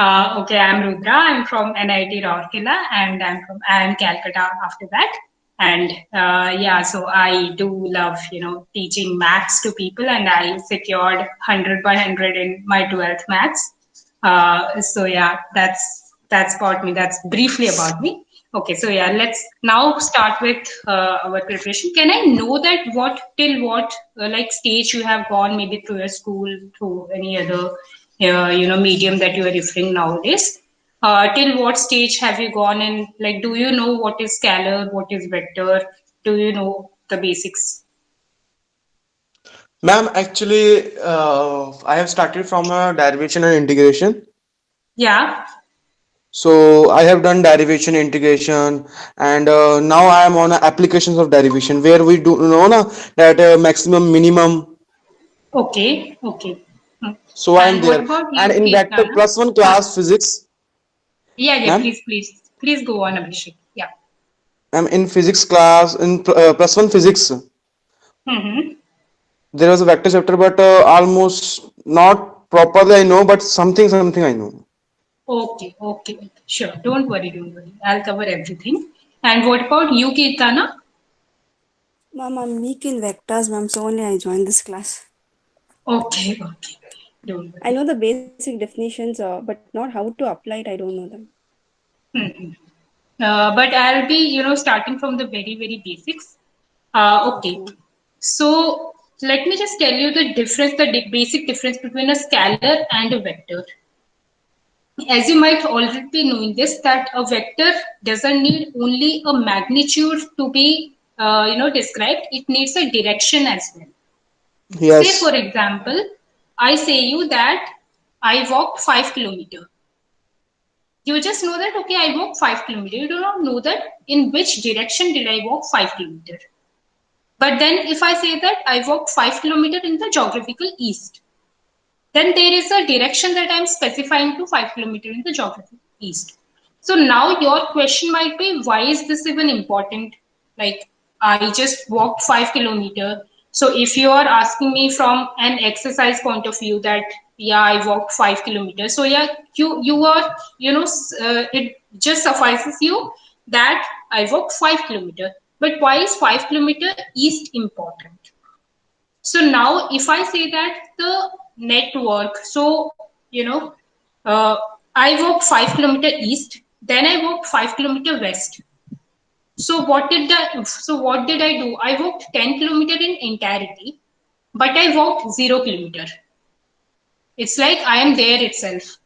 Okay, I'm Rudra. I'm from NIT Rourkela, and I'm Calcutta after that. And yeah, so I do love teaching maths to people, and I secured 100 by 100 in my 12th maths. So yeah, that's about me. That's briefly about me. Okay, so yeah, let's now start with our preparation. Can I know that what like stage you have gone, maybe through your school, through any other medium that you are referring nowadays? Till what stage have you gone, and like, do you know what is scalar, what is vector? Do you know the basics? Ma'am, actually, I have started from a derivation and integration. Yeah. So I have done derivation, integration, and now I am on applications of derivation where we do know na, that maximum, minimum. Okay. Okay. Hmm. So I am And what there. about And you, in vector Kirtana? plus one class physics, Yeah, yeah. ma'am, Please go on, Abhishek. Yeah. I'm in physics class in plus one physics. Mm-hmm. There was a vector chapter, but almost not properly I know, but something I know. Okay, okay, okay. Sure. Don't worry, don't worry. I'll cover everything. And what about you, Kirtana? Ma'am, I'm weak in vectors, ma'am, so only I joined this class. Okay, okay. Don't I worry. know the basic definitions, but not how to apply it, I don't know them. Mhm. But I'll be, starting from the very, very basics. Okay, Okay. ma'am. So let me just tell you the difference, the basic difference between a scalar and a vector. As you might already be knowing this, that a vector doesn't need only a magnitude to be, described. It needs a direction as well. Say, for Yes, example, I say you that I walked 5 kilometers. You just know that, okay, I walked 5 kilometers. You do not know that in which direction did I walk 5 kilometers. But then if I say that I walked 5 kilometers in the geographical east, then there is a direction that I'm specifying to 5 kilometers in the geographical east. So now your question might be, why is this even important? Like, I just walked 5 kilometers. So if you are asking me from an exercise point of view that, yeah, I walked 5 kilometers. So yeah, you are, it just suffices you that I walked 5 kilometers. But why is 5 kilometers east important? So now if I say that the network, so uh, I walked 5 kilometers east, then I walked 5 kilometers west. So what did I do? I walked 10 kilometers in entirety, but I walked 0 kilometer. It's like I am there itself.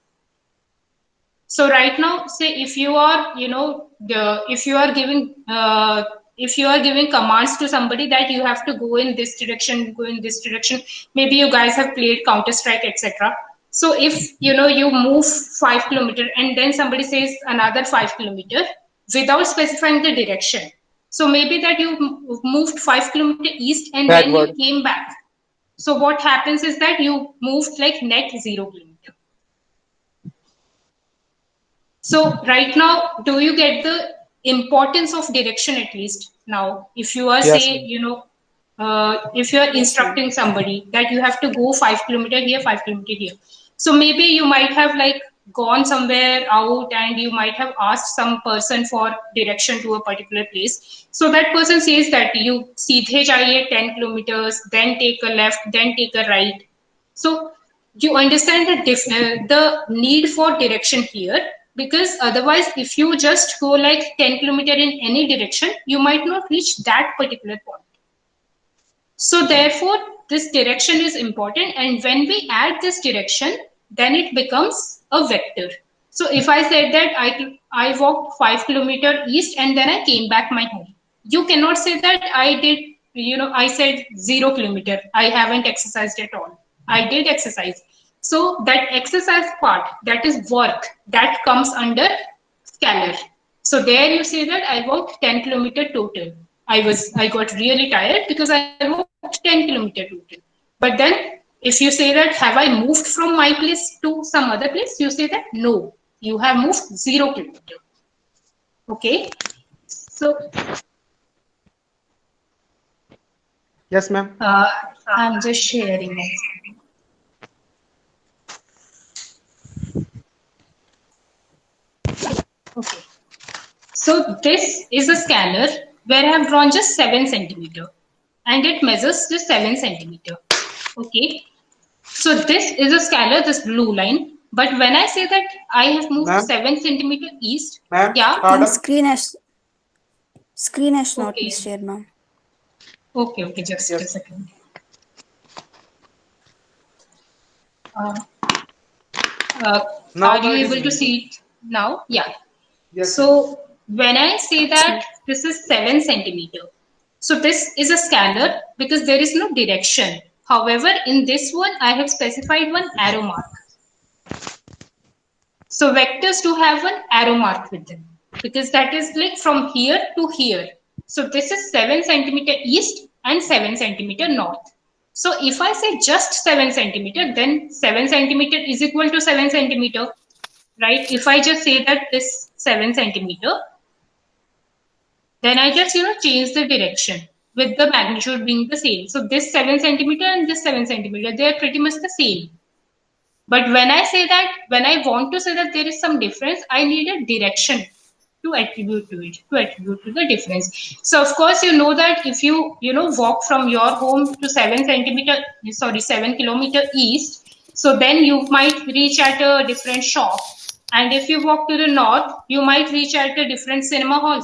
So right now, say if you are, if you are giving commands to somebody that you have to go in this direction, go in this direction. Maybe you guys have played Counter Strike, etc. So if you move 5 kilometers and then somebody says another 5 kilometers without specifying the direction. So maybe that you moved 5 kilometers east and then you backward. came back. So what happens is that you moved like net 0 kilometer. So right now, do you get the importance of direction at least now? If you are Yes, say, ma'am. if you are Yes, ma'am. instructing somebody that you have to go 5 kilometer here, 5 kilometer here. So maybe you might have like gone somewhere out and you might have asked some person for direction to a particular place. So that person says that you seedhe jaiye 10 kilometers, then take a left, then take a right. So you understand the need for direction here, because otherwise if you just go like 10 kilometer in any direction, you might not reach that particular point. So therefore this direction is important, and when we add this direction, then it becomes a vector. So if I said that I walked 5 kilometer east and then I came back my home, you cannot say that I did, I said 0 kilometer, I haven't exercised at all. I did exercise. So that exercise part, that is work, that comes under scalar. So there you say that I walked 10 kilometer total. I got really tired because I walked 10 kilometer total. But then if you say that have I moved from my place to some other place, you say that no, you have moved 0 kilometer. Okay. So Yes, ma'am. uh, I'm just sharing it. Okay. So this is a scalar where I have drawn just 7 centimeter and it measures just 7 centimeter. Okay. So this is a scalar, this blue line. But when I say that I have moved Ma'am, 7 centimeter east, ma'am, yeah. Ma'am, pardon. screen has not been Okay. shared, ma'am. Okay, just a Yes. second. Uh, uh, Now are you it is able to visible. see it now? Yeah. Yes, yes. So when I say that this is 7 centimeter, so this is a scalar because there is no direction. However, in this one, I have specified one arrow mark. So vectors do have an arrow mark with them because that is like from here to here. So this is 7 centimeter east and 7 centimeter north. So if I say just 7 centimeter, then 7 centimeter is equal to 7 centimeter, right? If I just say that this 7 centimeter, then I just, change the direction with the magnitude being the same. So this 7 centimeter and this 7 centimeter, they are pretty much the same. But when I say that, when I want to say that there is some difference, I need a direction to attribute to it, to attribute to the difference. So of course, you know that if you, walk from your home to 7 kilometer east, so then you might reach at a different shop. And if you walk to the north, you might reach at a different cinema hall.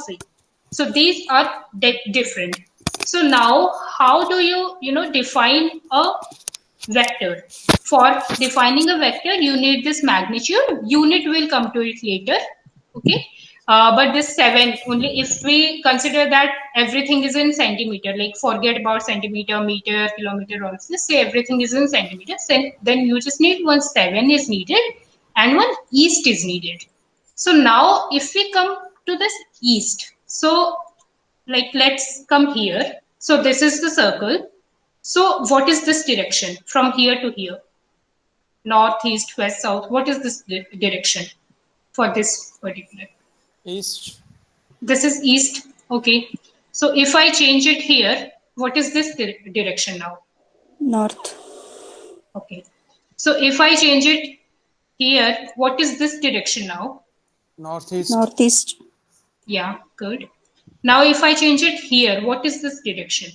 So these are different. So now, how do you, define a vector? For defining a vector, you need this magnitude. Unit will come to it later. Okay. But this 7, only if we consider that everything is in centimeter, like forget about centimeter, meter, kilometer, all this, say everything is in centimeters, then you just need one 7 is needed and one east is needed. So now if we come to this east, so like let's come here. So this is the circle. So what is this direction from here to here? North, east, west, south. What is this direction for this particular? East. This is east. Okay. So if I change it here, what is this direction now? North. Okay. So if I change it here, what is this direction now? Northeast. Northeast. Yeah, good. Now if I change it here, what is this direction?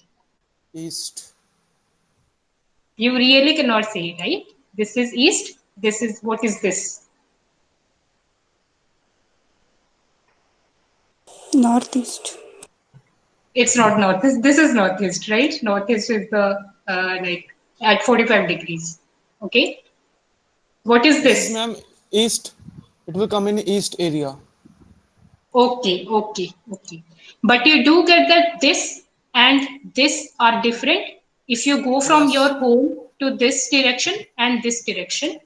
East. You really cannot say, right? This is east. This is, what is this? Northeast. It's not northeast. This is northeast, right? Northeast is the like at 45 degrees. Okay. What is This is, this? ma'am, east. It will come in east area. Okay. But you do get that this and this are different if you go from your Yes. home to this direction and this direction.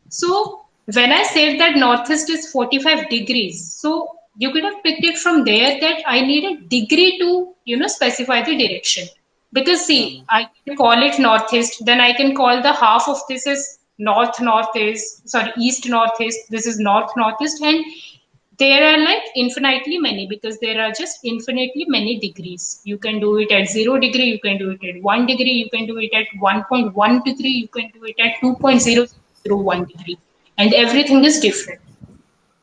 So when I said that northeast is 45 degrees, so you could have picked it from there that I need a degree to, specify the direction. Because Yeah, see, ma'am. I can call it northeast, then I can call the half of this is northeast, sorry, east northeast, this is northeast, and there are like infinitely many because there are just infinitely many degrees. You can do it at 0 degree, you can do it at 1 degree, you can do it at 1.1 degree, you can do it at 2.001 degree, and everything is different.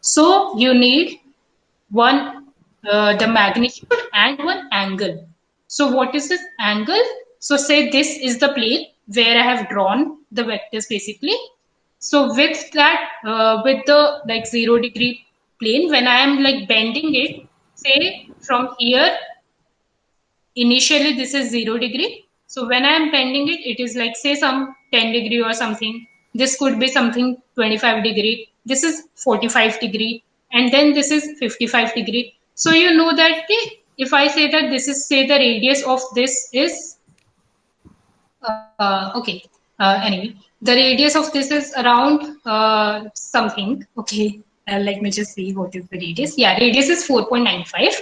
So you need one the magnitude and one angle. So what is this angle? So say this is the plane where I have drawn the vectors basically. So with that, with the like 0 degree plane, when I am like bending it, say from here, initially this is 0 degree. So when I am bending it, it is like say some 10 degree or something. This could be something 25 degree. This is 45 degree. And then this is 55 degree. So you know that if I say that this is, say the radius of this is okay. Anyway, the radius of this is around something. Okay, let me just see what is the radius. Yeah, radius is 4.95.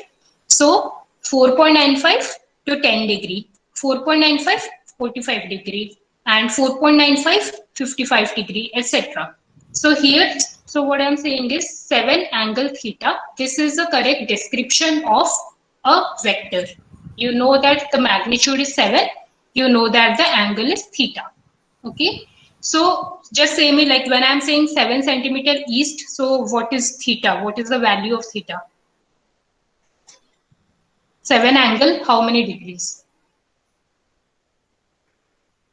So 4.95 to 10 degree, 4.95 45 degree, and 4.95 55 degree, etc. So here, so what I'm saying is 7 angle theta. This is the correct description of a vector. You know that the magnitude is 7, you know that the angle is theta. Okay. So just say me, like when I'm saying 7 centimeter east, so what is theta? What is the value of theta? 7 angle, how many degrees?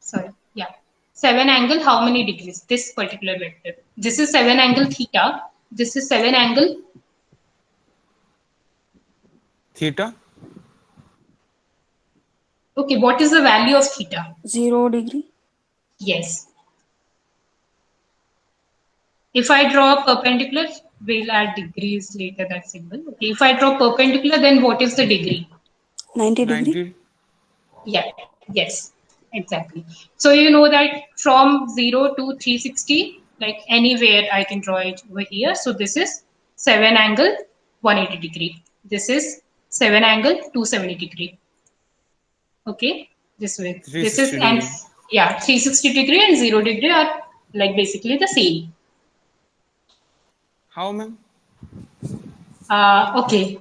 Sorry, yeah. 7 angle, how many degrees? This particular vector. This is 7 angle theta. This is 7 angle. Theta. Okay, what is the value of theta? 0 degree. Yes. If I draw a perpendicular, we'll add degrees later, that symbol. Okay, if I draw perpendicular, then what is the degree? 90 degree. 90. Yeah, yes, exactly. So you know that from 0 to 360, like anywhere I can draw it over here. So this is 7 angle 180 degree. This is 7 angle 270 degree. Okay, this way. This is, 360 and degree. yeah, 360 degree and 0 degree are like basically the same. How, ma'am? Okay,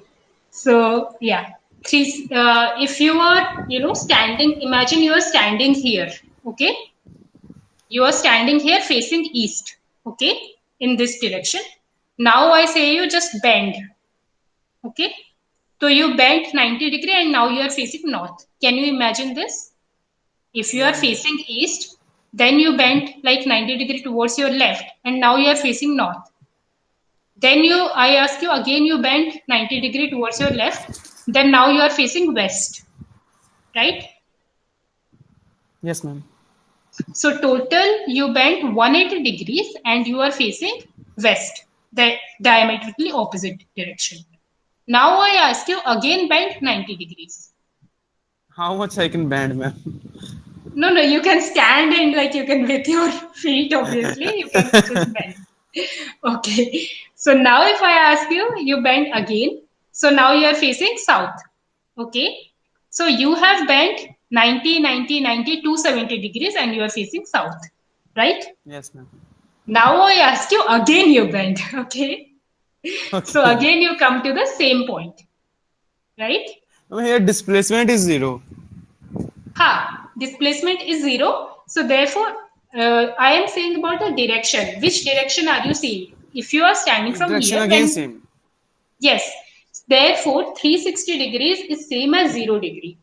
so yeah, if you are, standing, imagine you are standing here, okay? You are standing here facing east, okay, in this direction. Now I say you just bend, okay? So you bent 90 degree and now you are facing north. Can you imagine this? If you are Yeah, ma'am. facing east, then you bent like 90 degree towards your left and now you are facing north. Then I ask you again, you bent 90 degree towards your left. Then now you are facing west, right? Yes, ma'am. So total you bent 180 degrees and you are facing west, the diametrically opposite direction. Now I ask you again bend 90 degrees. How much I can bend, ma'am? No, you can stand and like you can with your feet, obviously, you can just bend. Okay. So now if I ask you, you bend again. So now you are facing south. Okay. So you have bent 90, 90, 90, 270 degrees and you are facing south. Right? Yes, ma'am. Now I ask you again, you bend. Okay. So Okay. again you come to the same point. Right? Ma'am, here displacement is 0. Displacement is 0. So therefore, I am saying about the direction. Which direction are you seeing? If you are standing This from direction here, again then same. yes. Therefore, 360 degrees is same as 0 degree.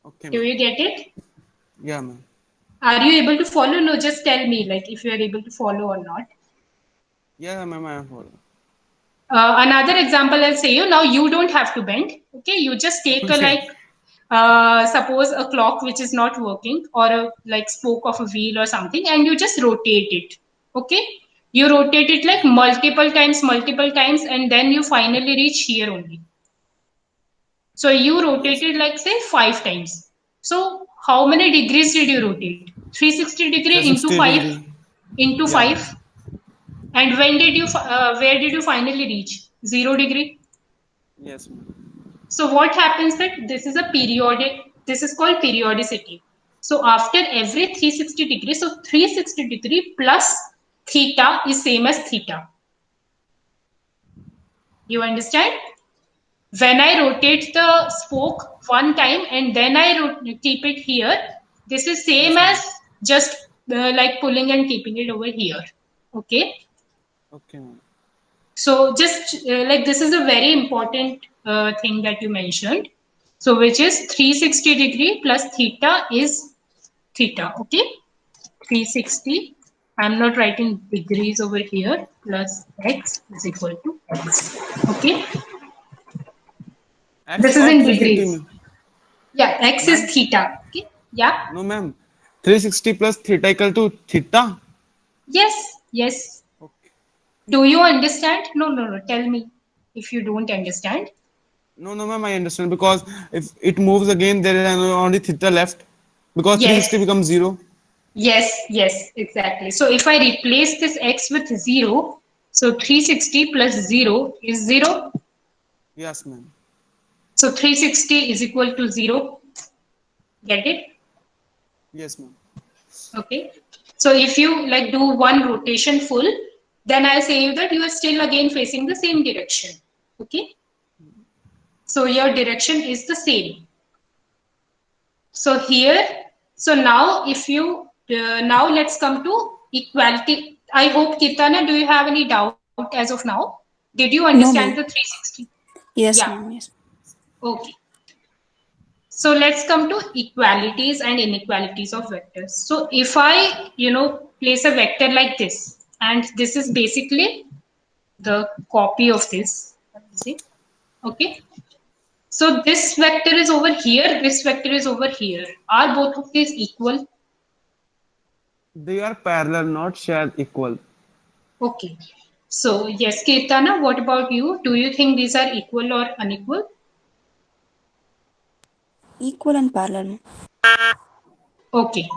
Okay, Do ma'am. you get it? Yeah, ma'am. Are you able to follow? No, just tell me like if you are able to follow or not. Yeah, ma'am, I am following. Another example I'll say you. Now you don't have to bend. Okay, you just take a Okay. like suppose a clock which is not working or a like spoke of a wheel or something and you just rotate it. Okay, you rotate it like multiple times and then you finally reach here only. So you Yes. rotated like say 5 times. So how many degrees did you rotate? 360 degree into 360 5 degree. into Yeah, 5. ma'am. And when did you where did you finally reach? 0 degree. Yes, ma'am. So what happens that this is a periodic, this is called periodicity. So after every 360 degrees, so 360 degree plus theta is same as theta. You understand? When I rotate the spoke one time and then I keep it here, this is same Yes, as ma'am. just like pulling and keeping it over here. Okay. Okay, ma'am. So just like this is a very important thing that you mentioned. So which is 360 degree plus theta is theta. Okay. 360. I'm not writing degrees over here. Plus x is equal to x. Okay. X This is or in 350, degrees. ma'am. Yeah. X is Ma'am? theta. Okay. Yeah. No, ma'am. 360 plus theta equal to theta. Yes. Yes. Okay. Do you understand? No. Tell me if you don't understand. No, no, ma'am, I understand because if it moves again, there is only theta left because Yes. 360 becomes 0. Yes, exactly. So if I replace this x with 0, so 360 plus 0 is 0. Yes, ma'am. So 360 is equal to 0. Get it? Yes, ma'am. Okay. So if you like do one rotation full, then I'll say you that you are still again facing the same direction. Okay. So your direction is the same. So here, so now if you now let's come to equality. I hope, Kirtana, do you have any doubt as of now? Did you No, understand ma'am. the 360? Yes, Yeah, ma'am. Yes. okay. So let's come to equalities and inequalities of vectors. So if I, place a vector like this, and this is basically the copy of this, see, okay? So this vector is over here, this vector is over here. Are both of these equal? They are parallel, not shared equal. Okay. So yes, Kirtana, what about you? Do you think these are equal or unequal? Equal and parallel, ma'am. Okay.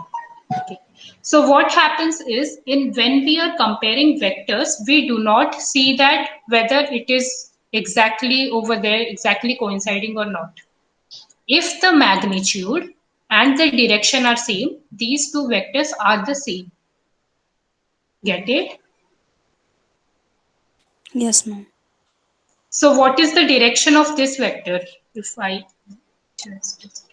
Okay. So what happens is in when we are comparing vectors, we do not see that whether it is exactly over there, exactly coinciding or not. If the magnitude and the direction are same, these two vectors are the same. Get it? Yes, ma'am. So what is the direction of this vector? If I just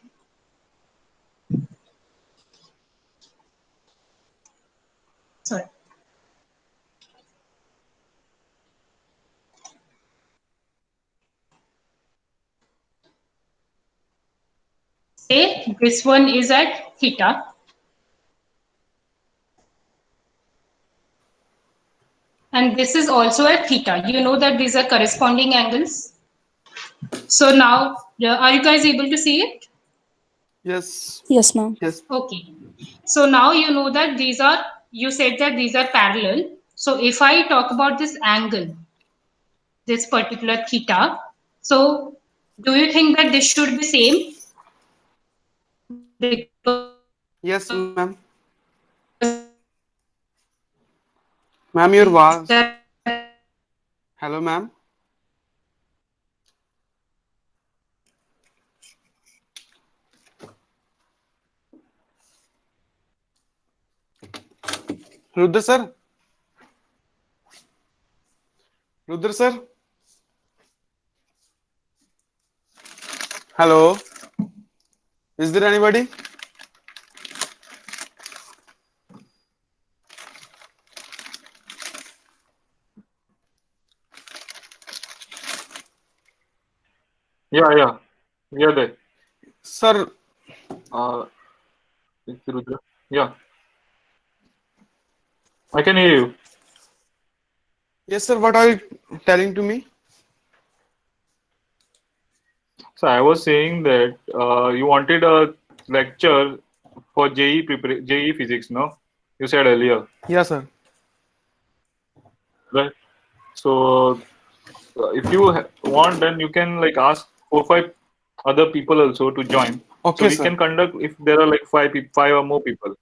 sorry. Say this one is at theta. And this is also at theta. You know that these are corresponding angles. So now, are you guys able to see it? Yes. Yes, ma'am. Yes. Okay. So now you know that you said that these are parallel. So if I talk about this angle, this particular theta, so do you think that this should be same? Because Yes, ma'am. Ma'am, your was. Hello, ma'am. Rudra sir. Rudra sir. Hello. Is there anybody? Yeah, we are there. Sir, Uh, it's Rudra. Yeah, I can hear you. yes, sir. What are you telling to me? So I was saying that you wanted a lecture for JE physics, no? You said earlier, Yes, sir. right? So if you want, then you can like ask 4 5 other people also to join. So Okay, we sir. can conduct if there are like five or more people.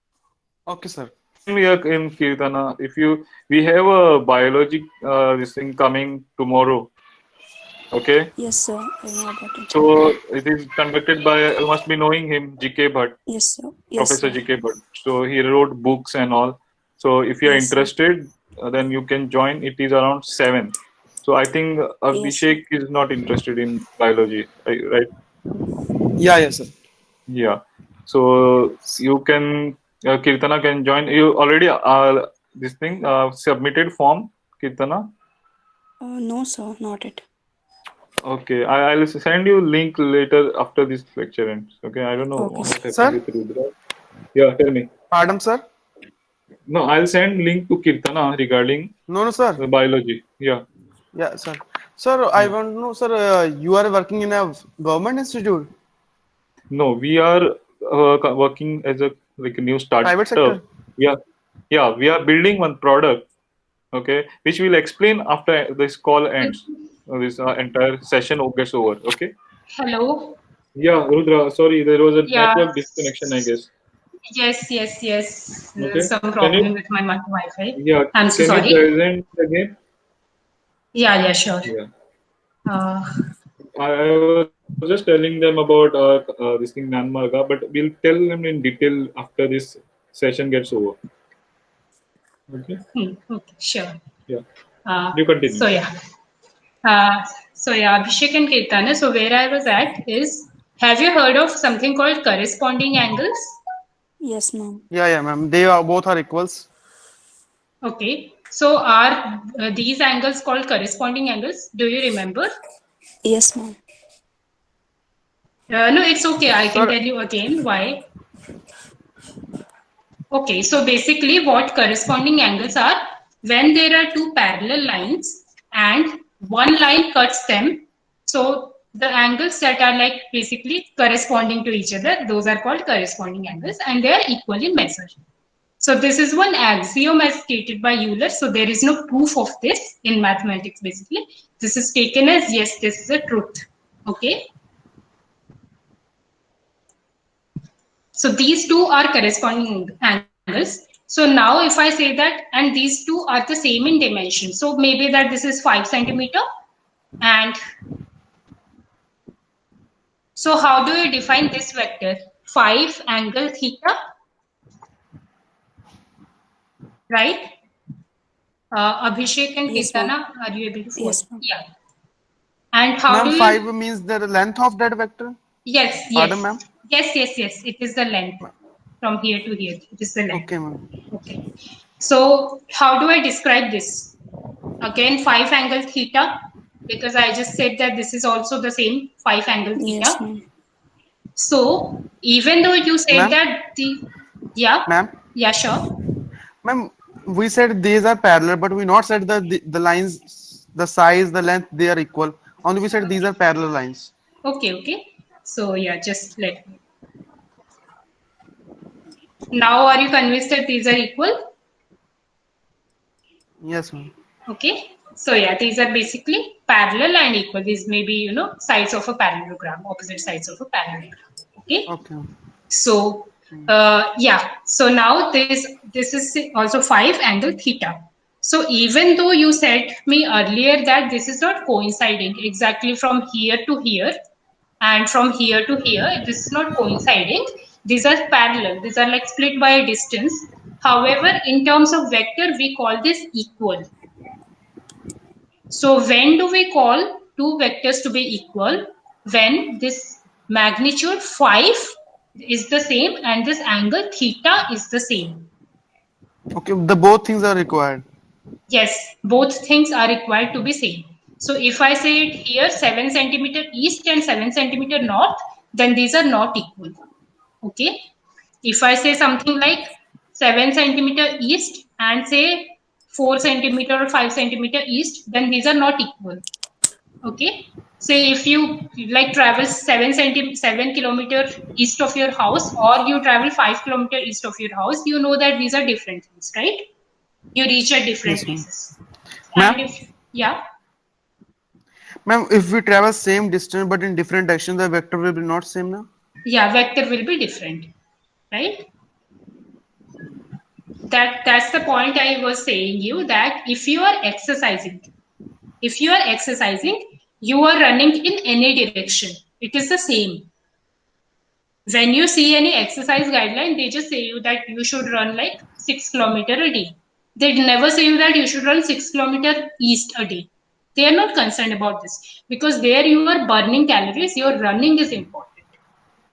Okay, sir. We are in Kirtana. If you we have a biology this thing coming tomorrow. Okay. Yes, sir. I know about it. So it is conducted by, you must be knowing him, G.K. Bhatt, Yes, sir. Yes, Professor sir. G.K. Bhatt. So he wrote books and all. So if you are Yes, sir. interested, then you can join. It is around 7. So I think Yes, sir. Abhishek is not interested in biology, right? Yeah, yes, sir. Yeah. So you can, Kirtana can join. You already this thing submitted form, Kirtana. No, sir. Not it. Okay, I'll send you link later after this lecture ends. Okay, I don't know Okay, what sir. happened Sir, with Rudra. Yeah, tell me. pardon, sir. No, I'll send link to Kirtana regarding No, no, sir. the biology. Yeah. Yeah, sir. Sir, I Yeah. want to know, sir, you are working in a government institute, No, we are working as a like a new private startup. sector. Yeah, yeah, we are building one product. Okay, which we'll explain after this call ends. This entire session gets over. Okay. Hello. Yeah, Rudra. Sorry, there was a Yeah. network disconnection, I guess. Yes. There's Okay. some Can problem you? with my Wi-Fi. Yeah. I'm so Can you sorry. present again? Yeah, sure. Yeah. Uh, I was just telling them about this thing Nanmarga, but we'll tell them in detail after this session gets over. Okay. okay, sure. Yeah. Uh, You so continue. yeah. Uh, so yeah, Abhishek and Kirtana. So where I was at is, have you heard of something called corresponding angles? Yes, ma'am. Yeah, ma'am. They are both are equals. Okay. So are these angles called corresponding angles? Do you remember? Yes, ma'am. No, it's okay. I can Sir, tell you again why. Okay, so basically what corresponding angles are, when there are two parallel lines and one line cuts them, so the angles that are like basically corresponding to each other, those are called corresponding angles and they are equal in measure. So this is one axiom as stated by Euler. So there is no proof of this in mathematics basically. This is taken as yes, this is a truth. Okay. So these two are corresponding angles. So now if I say that, and these two are the same in dimension. So maybe that this is 5 centimeter. And so how do you define this vector? 5 angle theta, right? Abhishek and Yes, ma'am. Kirtana, are you able to follow? Yes, ma'am. Yeah. And how ma'am, do 5 you, means the length of that vector. yes, Pardon, yes, ma'am. yes, it is the length from here to here. It is the length. Okay, ma'am. Okay. So how do I describe this? Again, 5 angle theta, because I just said that this is also the same 5 angle Yes, theta. ma'am. So even though you said Ma'am, that yeah, ma'am, yeah, sure. ma'am. We said these are parallel, but we not said the lines, the size, the length, they are equal. Only we said these are parallel lines. Okay, okay. So yeah, just let me. Now are you convinced that these are equal? Yes, ma'am. Okay. So yeah, these are basically parallel and equal. These may be, sides of a parallelogram, opposite sides of a parallelogram. Okay. Okay. So yeah, so now this is also 5 angle theta. So even though you said me earlier that this is not coinciding exactly from here to here and from here to here, this is not coinciding. These are parallel. These are like split by a distance. However, in terms of vector, we call this equal. So when do we call two vectors to be equal? When this magnitude 5 is the same and this angle theta is the same. Okay. The both things are required. Yes, both things are required to be same. So if I say it here 7 centimeter east and 7 centimeter north, then these are not equal. Okay. If I say something like 7 centimeter east and say 4 centimeter or 5 centimeter east, then these are not equal. Okay. Say if you like travel 7 kilometer east of your house or you travel 5 kilometer east of your house, you know that these are different things, right? You reach at different Yes, ma'am. places. And Ma'am, if, yeah, ma'am, if we travel same distance but in different direction, the vector will be not same now. yeah, vector will be different, right? That's the point I was saying you that if you are exercising, you are running in any direction. It is the same. When you see any exercise guideline, they just say you that you should run like 6 kilometer a day. They never say you that you should run 6 kilometer east a day. They are not concerned about this because there you are burning calories, your running is important.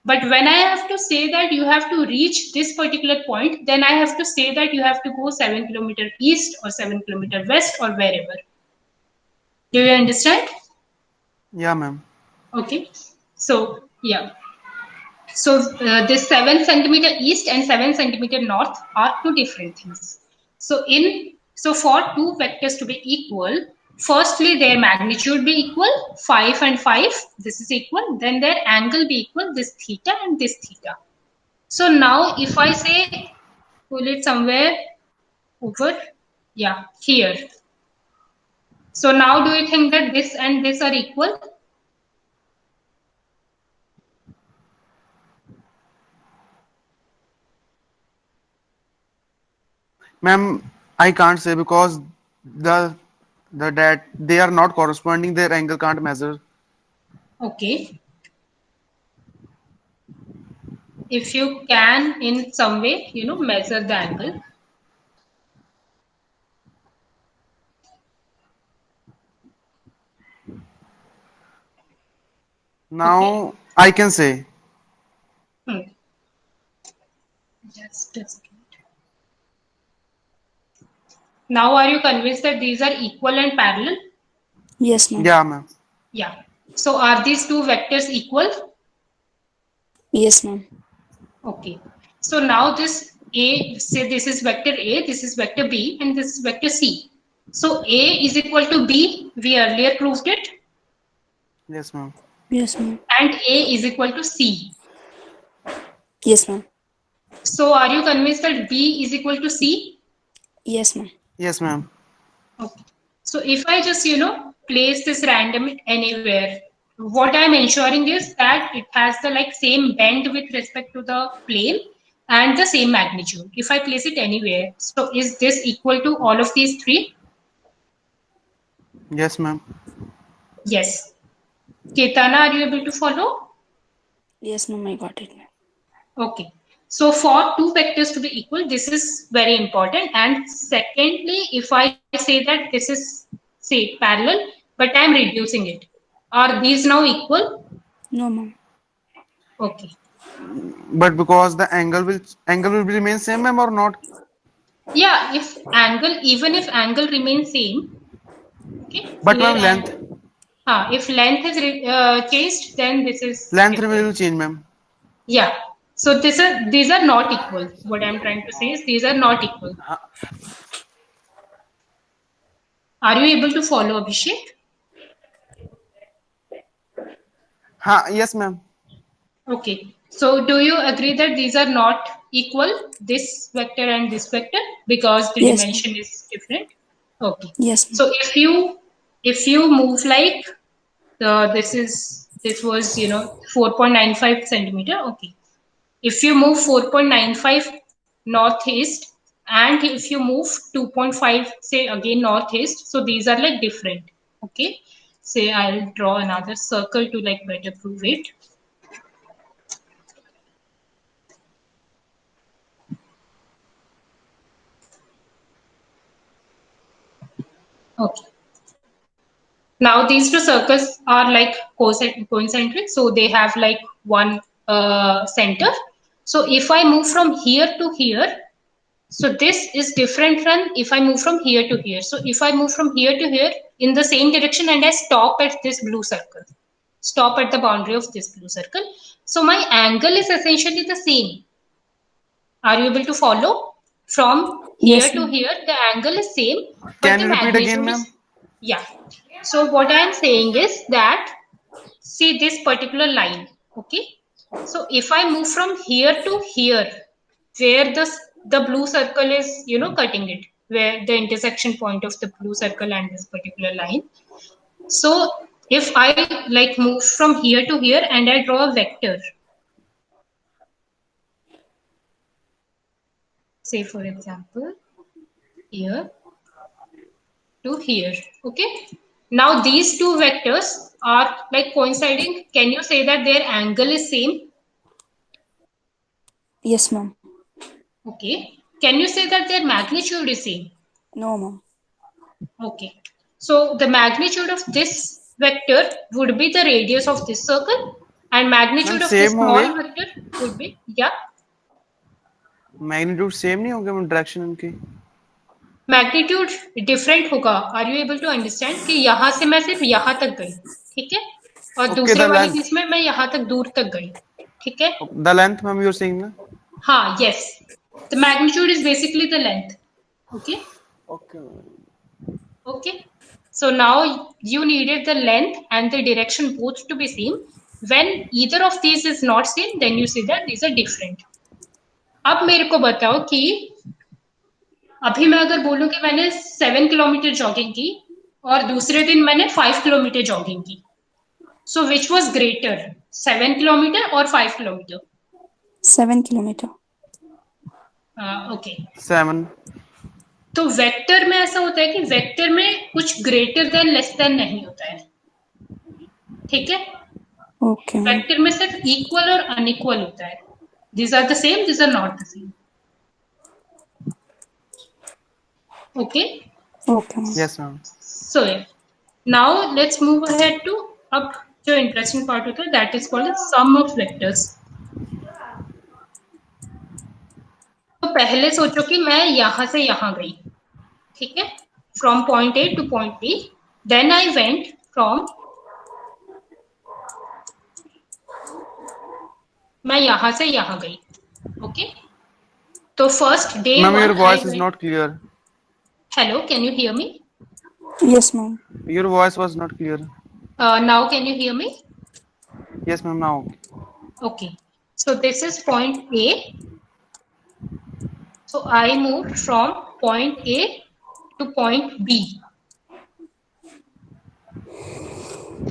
But when I have to say that you have to reach this particular point, then I have to say that you have to go 7 kilometer east or 7 kilometer west or wherever. Do you understand? Yeah, ma'am. Okay. So yeah. So this 7 centimeter east and 7 centimeter north are two different things. So for two vectors to be equal, firstly their magnitude be equal, 5 and 5, this is equal, then their angle be equal, this theta and this theta. So now if I say pull it somewhere over, yeah, here. So now do you think that this and this are equal? Ma'am, I can't say because the that they are not corresponding. Their angle can't measure. Okay. If you can in some way, measure the angle. Okay. Now I can say Hmm. Just a second. Now, are you convinced that these are equal and parallel? Yes, ma'am. Yeah, ma'am. Yeah. So, are these two vectors equal? Yes, ma'am. Okay. So now this A, say this is vector A, this is vector B, and this is vector C. So A is equal to B. We earlier proved it, Yes, ma'am. Yes, ma'am. and A is equal to C. Yes, ma'am. So are you convinced that B is equal to C? Yes, ma'am. Yes, ma'am. Okay. So if I just, place this random anywhere, what I'm ensuring is that it has the like same bend with respect to the plane and the same magnitude. If I place it anywhere, so is this equal to all of these three? Yes, ma'am. Yes. Ketana, are you able to follow? Yes, ma'am. I got it, ma'am. Okay. So for two vectors to be equal, this is very important. And secondly, if I say that this is, say, parallel, but I'm reducing it, are these now equal? No, ma'am. Okay. But because the angle will be remain same, ma'am, or not? Yeah, if angle, even if angle remains same, okay, But here ma'am, length angle, if length is changed, then this is length different. will change, ma'am. Yeah. So these are not equal. What I'm trying to say is these are not equal. Are you able to follow, Abhishek? Yes, ma'am. Okay. So do you agree that these are not equal, this vector and this vector, because the Yes, ma'am. dimension is different? Okay. Yes, ma'am. So if you move like this was 4.95 centimeter. Okay. If you move 4.95 northeast and if you move 2.5 say again northeast, so these are like different. Okay. Say I'll draw another circle to like better prove it. Okay. Now these two circles are like concentric, so they have like one center. So if I move from here to here, so this is different from if I move from here to here. So if I move from here to here in the same direction and I stop at this blue circle, stop at the boundary of this blue circle, so my angle is essentially the same. Are you able to follow? From here Yes, to ma'am. here, the angle is same, but Can the you repeat again, magnitude ma'am? is, yeah. So what I am saying is that, see this particular line, okay? So if I move from here to here, where the blue circle is, cutting it, where the intersection point of the blue circle and this particular line. So if I like move from here to here and I draw a vector, say for example, here to here, okay? Now these two vectors are like coinciding. Can you say that their angle is same? Yes, ma'am. Okay. Can you say that their magnitude is same? No, ma'am. Okay. So the magnitude of this vector would be the radius of this circle, and ma'am magnitude of this same होंगे small vector would be, yeah, magnitude same नहीं होंगे ma'am direction उनकी magnitude different होगा. Are you able to understand कि यहाँ से मैं सिर्फ यहाँ तक गई, ठीक है, और ओके दूसरे द वाली लेंथ जिसमें मैं यहाँ तक दूर तक गई, ठीक है. The length ma'am you are saying ना हाँ, yes. The magnitude is basically the length. Okay. Okay Okay. So now you needed the length and the direction both to be same. When either of these is not same, then you say that these are different. अब मेरे को बताओ कि अभी मैं अगर बोलूं कि मैंने 7 किलोमीटर जॉगिंग की और दूसरे दिन मैंने 5 किलोमीटर जॉगिंग की, सो विच वाज ग्रेटर, 7 किलोमीटर और 5 किलोमीटर? 7 kilometer. ओके. सेवन तो वेक्टर में ऐसा होता है कि वेक्टर में कुछ ग्रेटर देन लेस देन नहीं होता है, ठीक है. Okay, ma'am. वेक्टर में सिर्फ इक्वल और अनइक्वल होता है. These are the same, these are not the same. Okay. Okay, ma'am. Yes ma'am So yeah. Now let's move ahead to अब जो interesting part होता है, that is called as sum of vectors. पहले सोचो कि मैं यहां से यहां गई, ठीक है, from point A to point B, then I went from, मैं यहां से यहां गई, ओके। तो first day Ma'am, your one I voice is went, not clear. Hello, can you hear me? Yes, ma'am. Your voice was not clear. Now can you hear me? Yes, ma'am. Now. Okay, so this is point A. So I moved from point A to point B.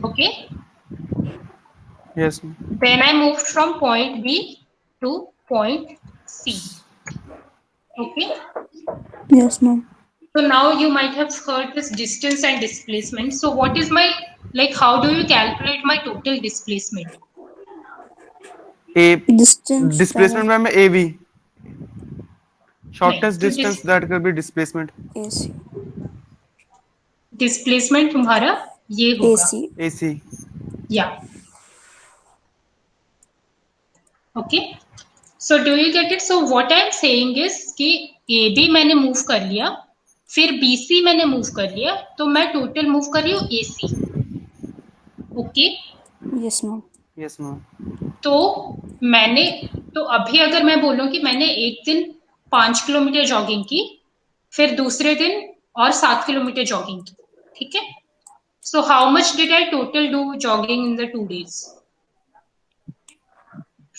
Okay, Yes, ma'am. then I moved from point B to point C. Okay, Yes, ma'am. so now you might have heard this distance and displacement. So what is my, like, how do you calculate my total displacement? A Distance displacement, ma'am, AV. Shortest नहीं, distance that could be displacement. AC. displacement तुम्हारा ये होगा, AC. AC. या, okay. So do you get it? So what I am saying is कि A B मैंने move कर लिया, फिर बी सी मैंने मूव कर लिया, तो मैं टोटल मूव कर रही हूँ ए सी, okay. Yes, ma'am. Yes, ma'am. तो मैंने, तो अभी अगर मैं बोलूं कि मैंने एक दिन 5 किलोमीटर जॉगिंग की, फिर दूसरे दिन और 7 किलोमीटर जॉगिंग की, ठीक है। So how much did I total do jogging in the 2 days?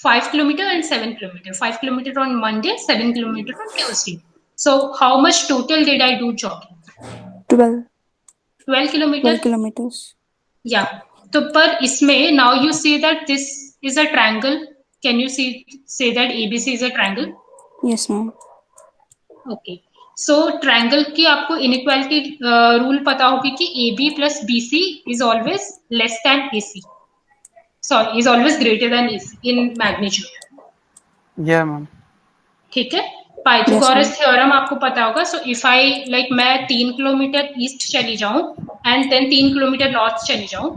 5 kilometer and 7 kilometer. 5 kilometer on Monday, 7 kilometer on Tuesday. So how much total did I do jogging? 12. 12 kilometer. 12 kilometers. Yeah. तो पर इसमें now you see that this is a triangle. Can you say that ABC is a triangle? Yes, ma'am. Okay. So triangle की आपको inequality rule पता होगी कि AB plus BC is always less than AC. Sorry, is always greater than AC in magnitude. Yeah, ma'am. ठीक है, Pythagoras Yes, theorem आपको पता होगा। सो इफ आई लाइक मैं 3 किलोमीटर ईस्ट चली जाऊं एंड देन 3 किलोमीटर नॉर्थ चली जाऊं,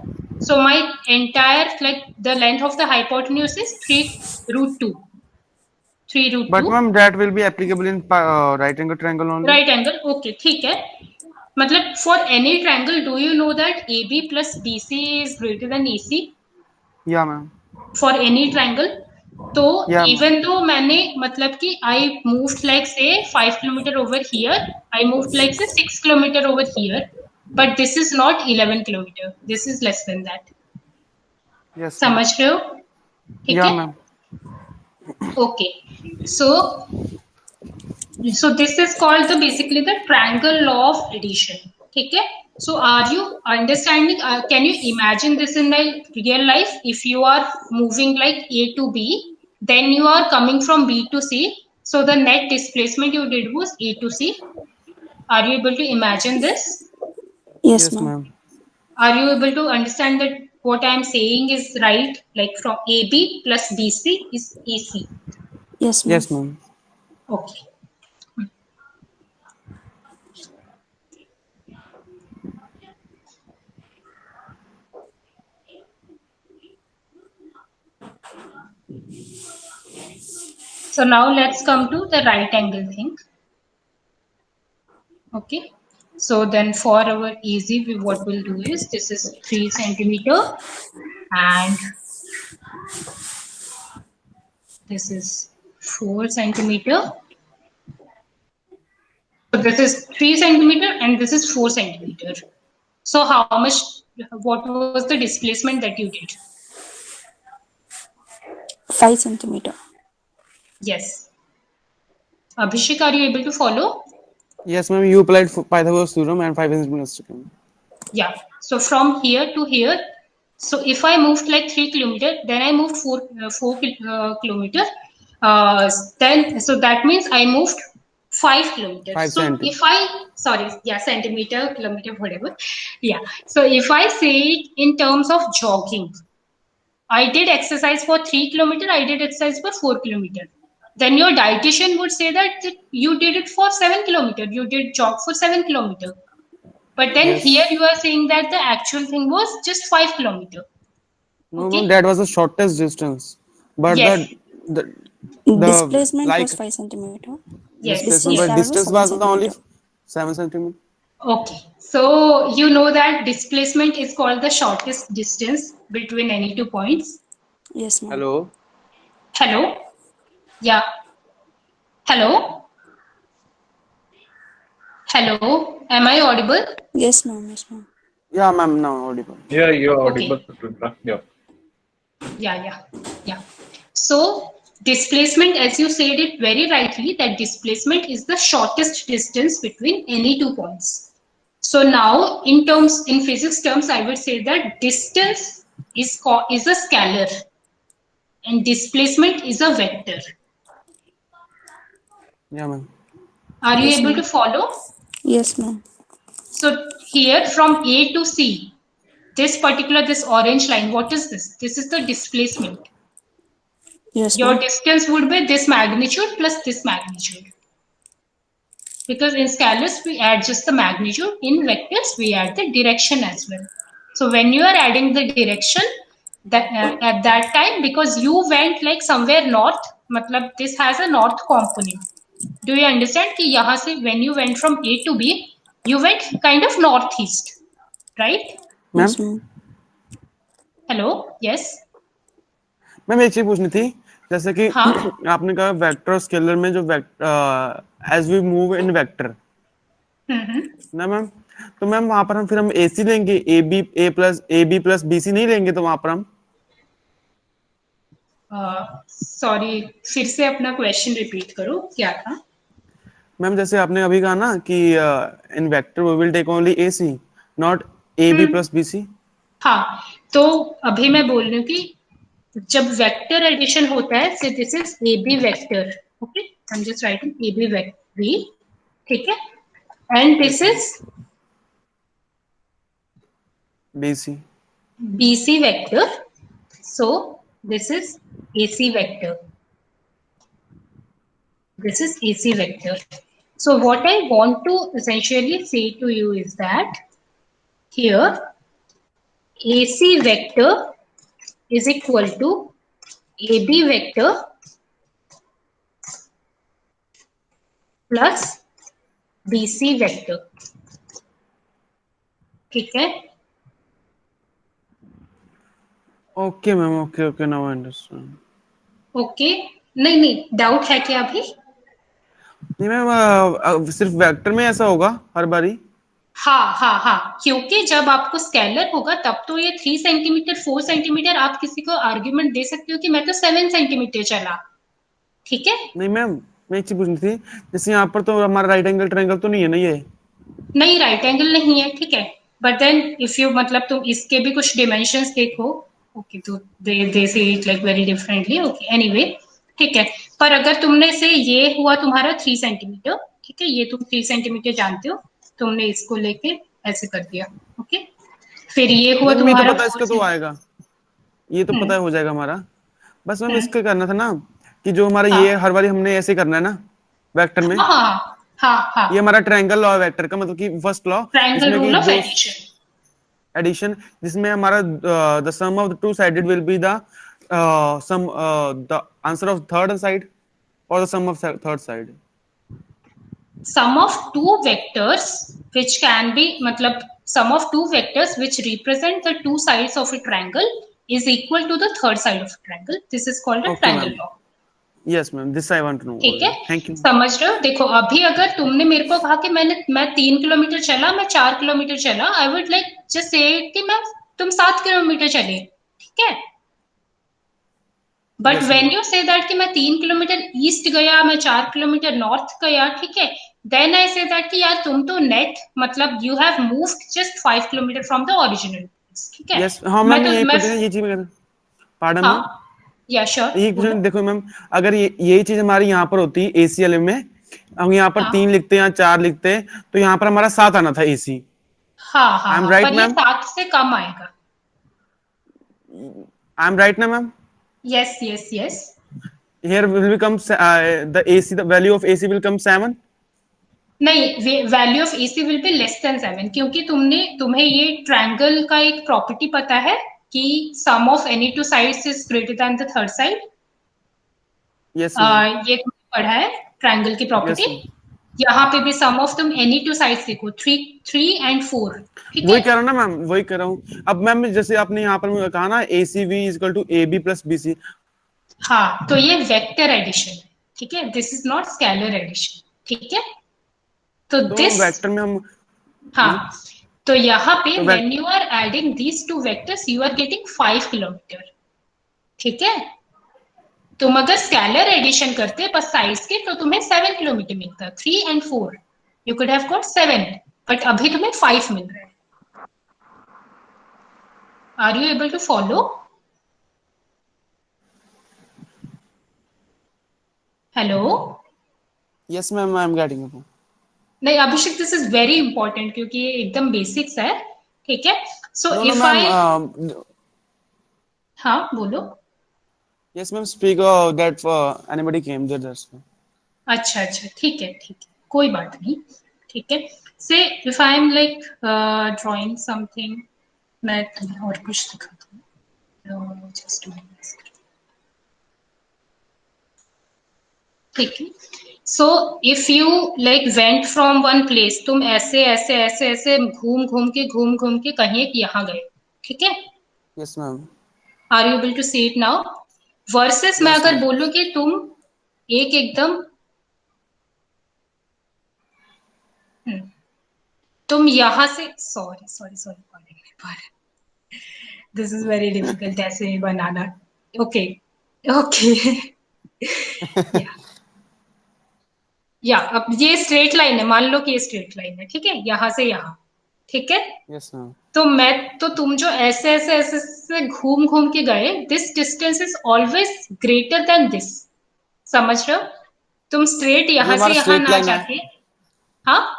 so my entire like the length of the hypotenuse is 3√2, 3√2 But ma'am, that will be applicable in right angle triangle only. Right angle, okay, ठीक है। मतलब for any triangle do you know that A B plus B C is greater than A C Yeah, ma'am. For any triangle? तो Yeah, ma'am. Even though मैंने मतलब कि I moved like say 5 kilometre over here, I moved like say 6 kilometre over here, but this is not 11 kilometre, this is less than that. Yes, ma'am. समझ रहे हो? ठीक Yeah, है, ma'am. Okay. So this is called the basically the triangle law of addition, ठीक है। So are you understanding? Can you imagine this in real life? If you are moving like A to B, then you are coming from B to C. So the net displacement you did was A to C. Are you able to imagine this? Yes, Yes, ma'am. ma'am. Are you able to understand that what I am saying is right? Like from AB plus BC is AC. Yes, ma'am. Yes, ma'am. Okay. So now let's come to the right angle thing. Okay. So then for our easy, what we'll do is this is 3 centimeter and this is 4 centimeter. So this is 3 centimeter and this is 4 centimeter. So how much, what was the displacement that you did? 5 centimeter. Yes. Abhishek, are you able to follow? Yes, ma'am. You applied Pythagoras theorem and 5 centimeters. Yeah. So from here to here, so if I moved like 3 kilometer, then I moved 4 kilometer. Then so that means I moved 5 kilometers. 5 So centi. if I, sorry, yeah, centimeter, kilometer, whatever. Yeah. So if I say it in terms of jogging, I did exercise for 3 kilometer, I did exercise for 4 kilometer. Then your dietitian would say that you did it for 7 kilometer, you did jog for 7 kilometer. But then Yes. here you are saying that the actual thing was just 5 kilometer. No, Okay. ma'am, that was the shortest distance. But Yes. the Displacement like was 5 centimeter. Yes, displacement, Distance but traveled yes. was distance 7 was only centimeter. 7 centimeter. Okay. So you know that displacement is called the shortest distance between any two points. Yes, ma'am. Hello. Hello? Yeah. Hello? Hello? Am I audible? Yes, ma'am. Yes, ma'am. Yeah, ma'am, now audible. Yeah, you're audible, Okay. Rudra. Yeah. Yeah. So displacement, as you said it very rightly, that displacement is the shortest distance between any two points. So now in physics terms, I would say that distance is a scalar and displacement is a vector. Yeah, ma'am. Are you Yes, able to ma'am. follow? Yes, ma'am. So here from A to C, this orange line, what is this? This is the displacement. Yes, Your ma'am. distance would be this magnitude plus this magnitude. Because in scalars, we add just the magnitude. In vectors, we add the direction as well. So when you are adding the direction, that at that time, because you went like somewhere north, matlab this has a north component. Do you understand? कि यहाँ से when you went from A to B, you went kind of northeast, right? Ma'am Yes, ma'am. Hello? Yes? Ma'am एक चीज पूछनी थी, जैसे कि हाँ? आपने कहा वेक्टर और स्केलर में जो as we move in vector hmm ना मैम, तो मैम वहां पर हम फिर हम एसी लेंगे, ए बी प्लस बीसी नहीं लेंगे तो वहां पर हम सॉरी, फिर से अपना क्वेश्चन रिपीट करो, क्या था? मैम जैसे आपने अभी कहा ना कि in vector we will take only AC, not A B plus B C. हाँ, तो अभी मैं बोल रही हूँ कि जब वेक्टर एडिशन होता है, so this is AB vector. Okay, I'm just writing AB vector. ठीक है, and this is BC. BC vector. So this is AC vector. This is AC vector. So what I want to essentially say to you is that here AC vector is equal to AB vector plus BC vector. ठीक है? Okay ma'am, okay okay, now I understand. Okay, नहीं doubt है क्या अभी? नहीं ma'am, सिर्फ vector में ऐसा होगा हर बारी? हाँ, क्योंकि जब आपको स्केलर होगा तब तो ये 3 सेंटीमीटर 4 सेंटीमीटर आप किसी को आर्ग्यूमेंट दे सकते हो कि मैं तो 7 सेंटीमीटर चला, ठीक है? नहीं मैम, मैं एक चीज पूछनी थी, जैसे यहाँ पर तो हमारा राइट एंगल ट्रायंगल तो नहीं है ना ये? नहीं, राइट एंगल नहीं है, ठीक है, बट देन इफ यू मतलब तुम इसके भी कुछ डिमेंशंस देखो, ओके, तो दे से it like very differently, okay, anyway, ठीक है, पर अगर तुमने से ये हुआ तुम्हारा 3 सेंटीमीटर, ठीक है, ये तुम 3 सेंटीमीटर जानते हो, तुमने इसको लेके ऐसे कर दिया, ओके, फिर ये हुआ नहीं मैम, ये तो तुम्हारा पता है, 4 इसका तो आएगा, ये तो पता है हो जाएगा हमारा। बस मैम इसका करना था ना कि जो हमारा हाँ ये हर बारी हमने ऐसे करना है ना वेक्टर में, हाँ, ये हमारा ट्रायंगल लॉ है वेक्टर का, मतलब कि फर्स्ट लॉ ट्रायंगल जिसमें कि रूल ऑफ जो एडिशन, एडिशन, जिसमें हमारा the sum of the two sided will be the sum the answer of third side और the sum of third side. sum of two vectors which can be matlab sum of two vectors which represent the two sides of a triangle is equal to the third side of a triangle. This is called a okay triangle मैम, law. Yes ma'am, this I want to know ठीक है, only, thank you. समझ रहे हो? देखो अभी अगर तुमने मेरे को कहा कि मैं 3 किलोमीटर चला, मैं 4 किलोमीटर चला, I would like just say कि मैं तुम 7 किलोमीटर चले, ठीक है, but Yes, when ma'am. You से दैट कि मैं 3 किलोमीटर ईस्ट गया, मैं 4 किलोमीटर नॉर्थ गया, ठीक है, देन आई से दैट कि यार तुम तो नेट मतलब you have moved just 5 kilometre from the original, ठीक है, यस हाँ मैम, मैं तो यही मैं पूछना है, ये चीज मैं, पार्डन मैम, हाँ या श्योर यही पूछना, बोलो, देखो मैम, अगर यही चीज हमारी यहाँ पर होती एसीएल में, हम यहाँ पर हाँ 3 लिखते हैं या 4 लिखते हैं, तो यहाँ पर हमारा 7 आना था एसी। आई एम राइट पर ये मैम? 7 से कम आएगा, आई एम राइट ना ma'am? Yes Here will become the AC, the value of AC will come 7. नहीं, value of AC will be less than 7 क्योंकि तुम्हें ये ट्रायंगल का एक प्रॉपर्टी पता है कि sum of any two sides is greater than the third side. Yes, ma'am. ये तुमने पढ़ा है ट्रायंगल की प्रॉपर्टी। Yes, ma'am. यहाँ पे भी सम ऑफ तुम एनी टू साइड्स देखो, 3 and 4, ठीक वही है। कह रहा हूँ ना मैम, वही कह रहा हूँ। अब मैम जैसे आपने यहाँ पर मुझे कहा ना ACV equal to AB plus BC, हाँ, तो ये वेक्टर एडिशन है, ठीक है, this is not scalar addition, ठीक है। तो तो दिस, वेक्टर में हम हाँ, तो यहाँ पे तो when you are adding these two vectors you are getting 5 kilometre, ठीक है। तुम अगर स्केलर एडिशन करते बस साइज के तो तुम्हें 7 किलोमीटर मिलता, 3 and 4 you could have got 7, but अभी तुम्हें 5 मिल रहा है। Are you able to follow? Hello? Yes ma'am, I am getting it. नहीं Abhishek, this is very important क्योंकि ये एकदम बेसिक्स है, ठीक है। So no no if ma'am, I, हाँ बोलो। Yes ma'am, speak that anybody came there, that's अच्छा अच्छा, ठीक है ठीक है, कोई बात नहीं, ठीक है। से if I am like drawing something, मैं तुम्हें और कुछ दिखाता हूँ, जस्ट ठीक है। So if you like went from one place, तुम ऐसे ऐसे ऐसे ऐसे घूम घूम के कहीं एक यहाँ गए, ठीक है। Yes ma'am. Are you able to see it now? Versus मैं यस अगर मैम। बोलूं कि तुम एक एकदम, तुम यहां से, सॉरी सॉरी सॉरी, पढ़ नहीं पा रहे, दिस इज वेरी डिफिकल्ट ऐसे बनाना, ओके ओके। या अब ये स्ट्रेट लाइन है, मान लो कि ये स्ट्रेट लाइन है, ठीक है, यहां से यहां, ठीक है। Yes ma'am. तो मैं तो तुम जो ऐसे ऐसे ऐसे ऐसे घूम के गए, this distance is always greater than this, समझ रहे हो? तुम स्ट्रेट जो यहां से हमारा यहां स्ट्रेट ना लाइन है, जाके, हाँ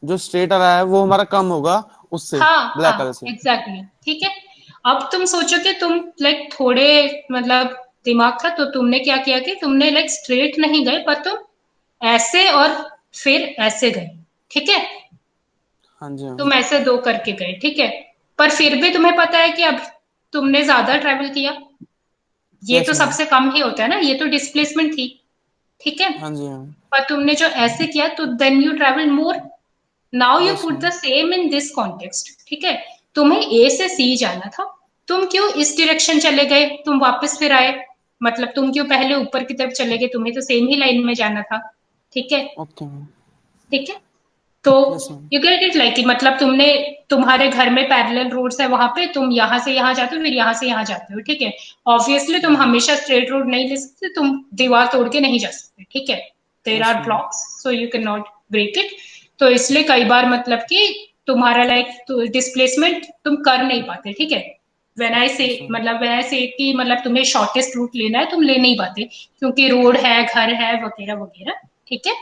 जो स्ट्रेट आ रहा है वो हमारा कम होगा उससे, हाँ ब्लैक कलर हाँ से। एग्जैक्टली, ठीक है। अब तुम सोचो कि तुम लाइक थोड़े मतलब दिमाग था तो तुमने क्या किया कि तुमने लाइक स्ट्रेट नहीं गए पर तुम ऐसे और फिर ऐसे गए, ठीक है। हाँ जी मैम। तुम ऐसे दो करके गए, ठीक है, पर फिर भी तुम्हें पता है कि अब तुमने ज्यादा ट्रेवल किया, ये तो यस मैम। सबसे कम ही होता है ना, ये तो डिस्प्लेसमेंट थी, ठीक है। हाँ जी मैम। पर तुमने जो ऐसे किया तो then you travel more, now you yes put the ma'am. Same in this context, ठीक है। तुम्हें ए से सी जाना था, तुम क्यों इस डायरेक्शन चले गए, तुम वापस फिर आए, मतलब तुम क्यों पहले ऊपर की तरफ चले गए, तुम्हें तो सेम ही लाइन में जाना था, ठीक है, ओके मैम। ठीक है। तो yes ma'am. You get it, like मतलब तुमने, तुम्हारे घर में पैरेलल रोड्स है, वहां पे तुम यहाँ से यहाँ जाते हो फिर यहाँ से यहाँ जाते हो, ठीक है। ऑब्वियसली तुम हमेशा स्ट्रेट रोड नहीं ले सकते, तुम दीवार तोड़ के नहीं जा सकते, ठीक है, there yes are ma'am. Blocks so you can not break it. तो इसलिए कई बार मतलब कि तुम्हारा लाइक डिस्प्लेसमेंट तुम कर नहीं पाते, ठीक है। वेन आई से, यस मैम। मतलब वेन आई से कि मतलब तुम्हें शॉर्टेस्ट रूट लेना है, तुम ले नहीं पाते क्योंकि रोड है, घर है, वगैरह वगैरह, ठीक है।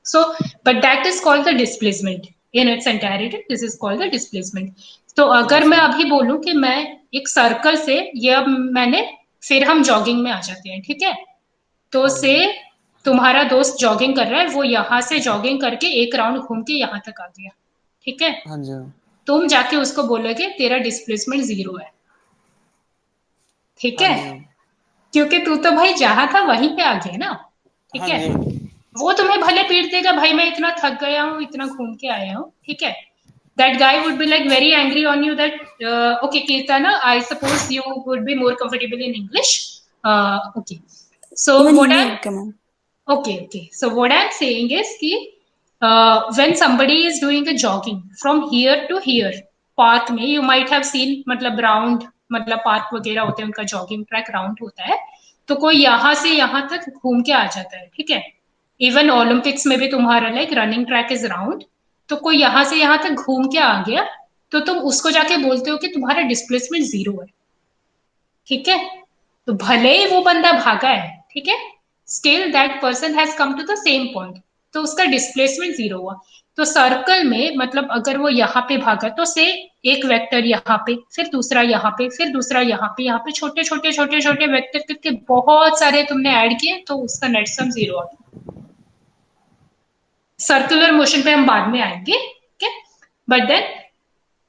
So, but that is called the displacement in its entirety. This is called the displacement. तो अगर यस मैं मैम। अभी बोलूं कि मैं एक सर्कल से ये अब मैंने, फिर हम जॉगिंग में आ जाते हैं, ठीक है। तो हाँ जी से मैम। तुम्हारा दोस्त जॉगिंग कर रहा है, वो यहाँ से जॉगिंग करके एक राउंड घूम के यहाँ तक आ गया, ठीक है। हाँ जी मैम। तुम जाके उसको बोलोगे तेरा डिस्प्लेसमेंट 0 है, ठीक हाँ है, जी मैम। क्योंकि तू तो भाई जहां था वहीं पे आ गया ना, ठीक हाँ है। जी मैम। वो तुम्हें भले पीट देगा, भाई मैं इतना थक गया हूँ, इतना घूम के आया हूँ, ठीक है। That guy would be like very angry on you that okay Kirtana, I suppose you would be more comfortable in English, okay, so even what Hindi I'm, okay ma'am. okay, so what I'm saying is कि when somebody is doing a jogging from here to here, park में you might have seen, मतलब round, मतलब park वगैरह होते हैं, उनका jogging track round होता है, तो कोई यहाँ से यहाँ तक घूम के आ जाता है, ठीक है। इवन ओलंपिक्स में भी तुम्हारा like running track is round, तो कोई यहाँ से यहाँ तक घूम के आ गया, तो तुम उसको जाके बोलते हो कि तुम्हारा डिस्प्लेसमेंट 0 है, ठीक है। तो भले ही वो बंदा भागा है, ठीक है, still that person has come to the same point, तो उसका डिस्प्लेसमेंट 0 हुआ। तो सर्कल में मतलब अगर वो यहाँ पे भागा तो से एक वेक्टर यहाँ पे, फिर दूसरा यहाँ पे, फिर दूसरा यहाँ पे छोटे छोटे छोटे छोटे वेक्टर करके बहुत सारे तुमने ऐड किए, तो उसका नेट सम 0 आ गया। सर्कुलर मोशन पे हम बाद में आएंगे, ठीक है, but then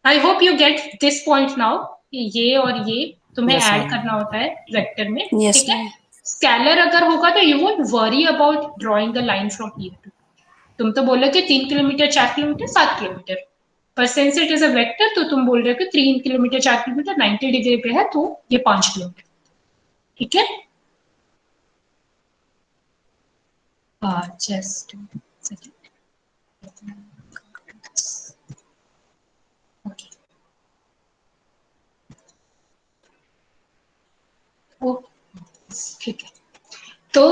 I hope you get this point now, ये और ये तुम्हें यस ऐड मैम। करना होता है वेक्टर में, यस ठीक है। मैम। स्केलर अगर होगा तो you won't worry about drawing the line from here to, तुम तो बोलोगे 3 किलोमीटर 4 किलोमीटर 7 किलोमीटर, पर since it is a vector तो तुम बोल रहे हो कि 3 किलोमीटर 4 किलोमीटर 90 डिग्री पे है तो ये 5 किलोमीटर, ठीक है। जस्ट ओके, ठीक है। तो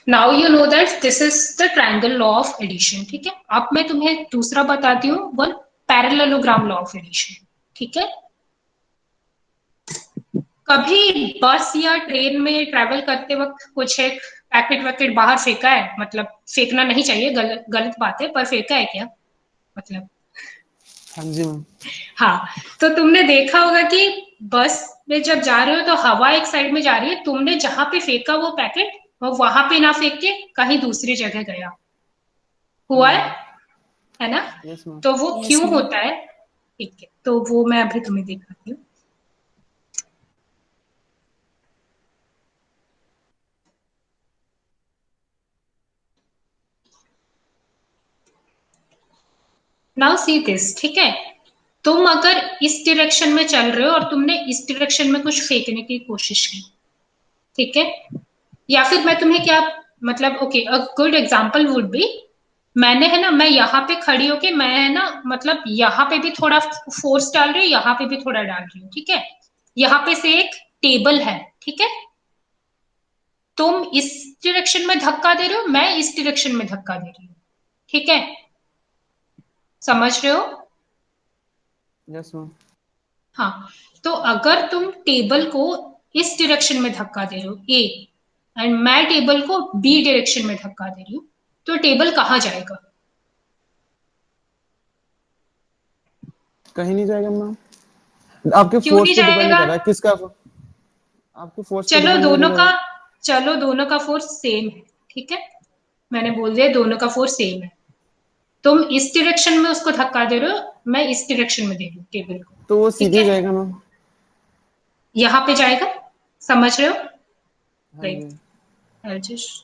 now you know that this is the triangle law of addition, ठीक है। अब मैं तुम्हें दूसरा बताती हूँ, one parallelogram law of addition, ठीक है। कभी बस या ट्रेन में ट्रैवल करते वक्त कुछ एक पैकेट वैकेट बाहर फेंका है, मतलब फेंकना नहीं चाहिए, गलत गलत बात है, पर फेंका है क्या, मतलब हाँ जी मैम। हाँ, तो तुमने देखा होगा कि बस में जब जा रहे हो तो हवा एक साइड में जा रही है, तुमने जहां पे फेंका वो पैकेट वो वहां पे ना फेंक के कहीं दूसरी जगह गया, हुआ है ना। Yes ma'am. तो वो यस क्यों मैम। होता है, ठीक है, तो वो मैं अभी तुम्हें दिखाती हूँ। नाउ सी दिस, ठीक है। तुम अगर इस डायरेक्शन में चल रहे हो और तुमने इस डायरेक्शन में कुछ फेंकने की कोशिश की, ठीक है, या फिर मैं तुम्हें क्या, मतलब okay, a good example would be, मैंने है ना, मैं यहाँ पे खड़ी होके मैं है ना, मतलब यहाँ पे भी थोड़ा फोर्स डाल रही हूँ, यहाँ पे भी थोड़ा डाल रही हूँ, ठीक है। यहाँ पे से एक टेबल है, ठीक है, तुम इस डायरेक्शन में धक्का दे रहे हो, मैं इस डायरेक्शन में धक्का दे रही हूँ, ठीक है, समझ रहे हो। Yes ma'am. हाँ, तो अगर तुम टेबल को इस डायरेक्शन में धक्का दे रहे हो ए, एंड मैं टेबल को बी डायरेक्शन में धक्का दे रही हूँ, तो टेबल कहाँ जाएगा, कहीं नहीं जाएगा मैम, आपके क्यों फोर्स नहीं पे डिपेंड जाएगा। कर रहा है किसका, आपके फोर्स पे चलो डिपेंड दोनों करेगा। का, चलो दोनों का फोर्स सेम है, ठीक है, मैंने बोल दिया दोनों का फोर्स सेम है, तुम इस डायरेक्शन में उसको धक्का दे रहे हो, मैं इस डायरेक्शन में दे रही हूँ टेबल को, तो वो ठीक सीधे है, जाएगा मैम। यहाँ पे जाएगा, समझ रहे हो, हाँ राइट, जी। जस्ट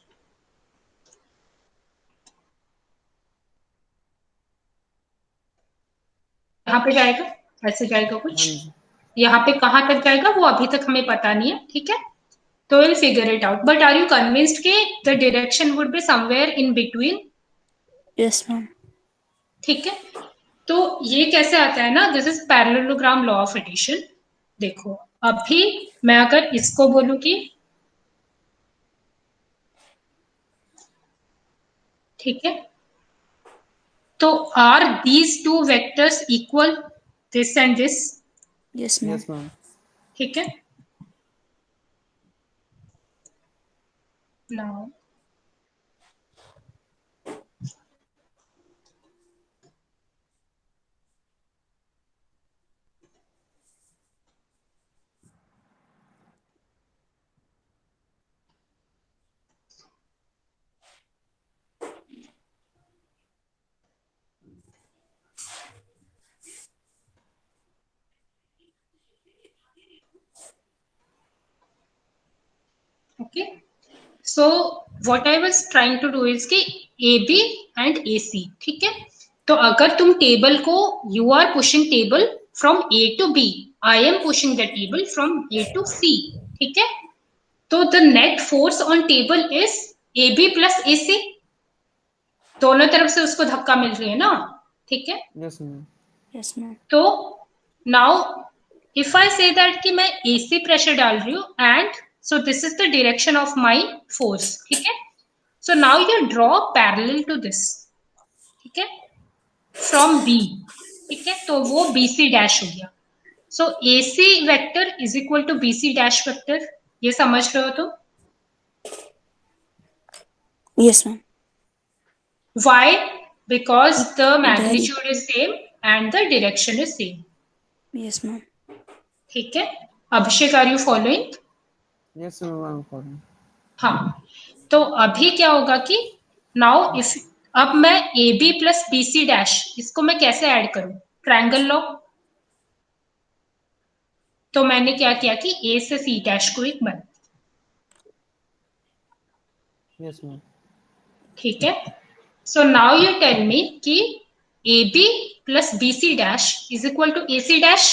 यहाँ पे जाएगा, ऐसे जाएगा हाँ कुछ, जी। यहाँ पे कहाँ तक जाएगा वो अभी तक हमें पता नहीं है, ठीक है, तो will figure it out, but are you convinced कि the direction would be somewhere in between, yes ma'am. ठीक है। तो ये कैसे आता है ना, this is parallelogram law of addition. देखो अभी मैं अगर इसको बोलूं कि, ठीक है, तो are these two vectors equal, this and this, yes ma'am. Yes ma'am. ठीक है। Now okay, so what I was trying to do is कि ए बी एंड ए सी, ठीक है, तो अगर तुम टेबल को, you are pushing table from A to B, I am pushing the table from A to C, ठीक है, तो the net force on table is A B plus A C, दोनों तरफ से उसको धक्का मिल रही है ना, ठीक है। Yes ma'am. Yes ma'am. तो now if I say that कि मैं एसी प्रेशर डाल रही हूँ and so this is the direction of my force, ठीक है, so now you draw parallel to this, ठीक है, फ्रॉम बी, ठीक है, तो वो बी सी डैश हो गया, so A C vector is equal to B C dash vector, ये समझ रहे हो तो, yes ma'am. why, because the Then magnitude is same and the direction is same, yes ma'am. ठीक है। Abhishek are you following, yes ma'am, I am following. हाँ, तो अभी क्या होगा कि नाउ इफ, अब मैं A B plus B C dash, इसको मैं कैसे ऐड करूं, ट्रायंगल लॉ, तो मैंने क्या किया कि ए से सी डैश को एक बना, Yes, ma'am. ठीक है. So now you tell me कि AB plus BC dash is equal to AC dash.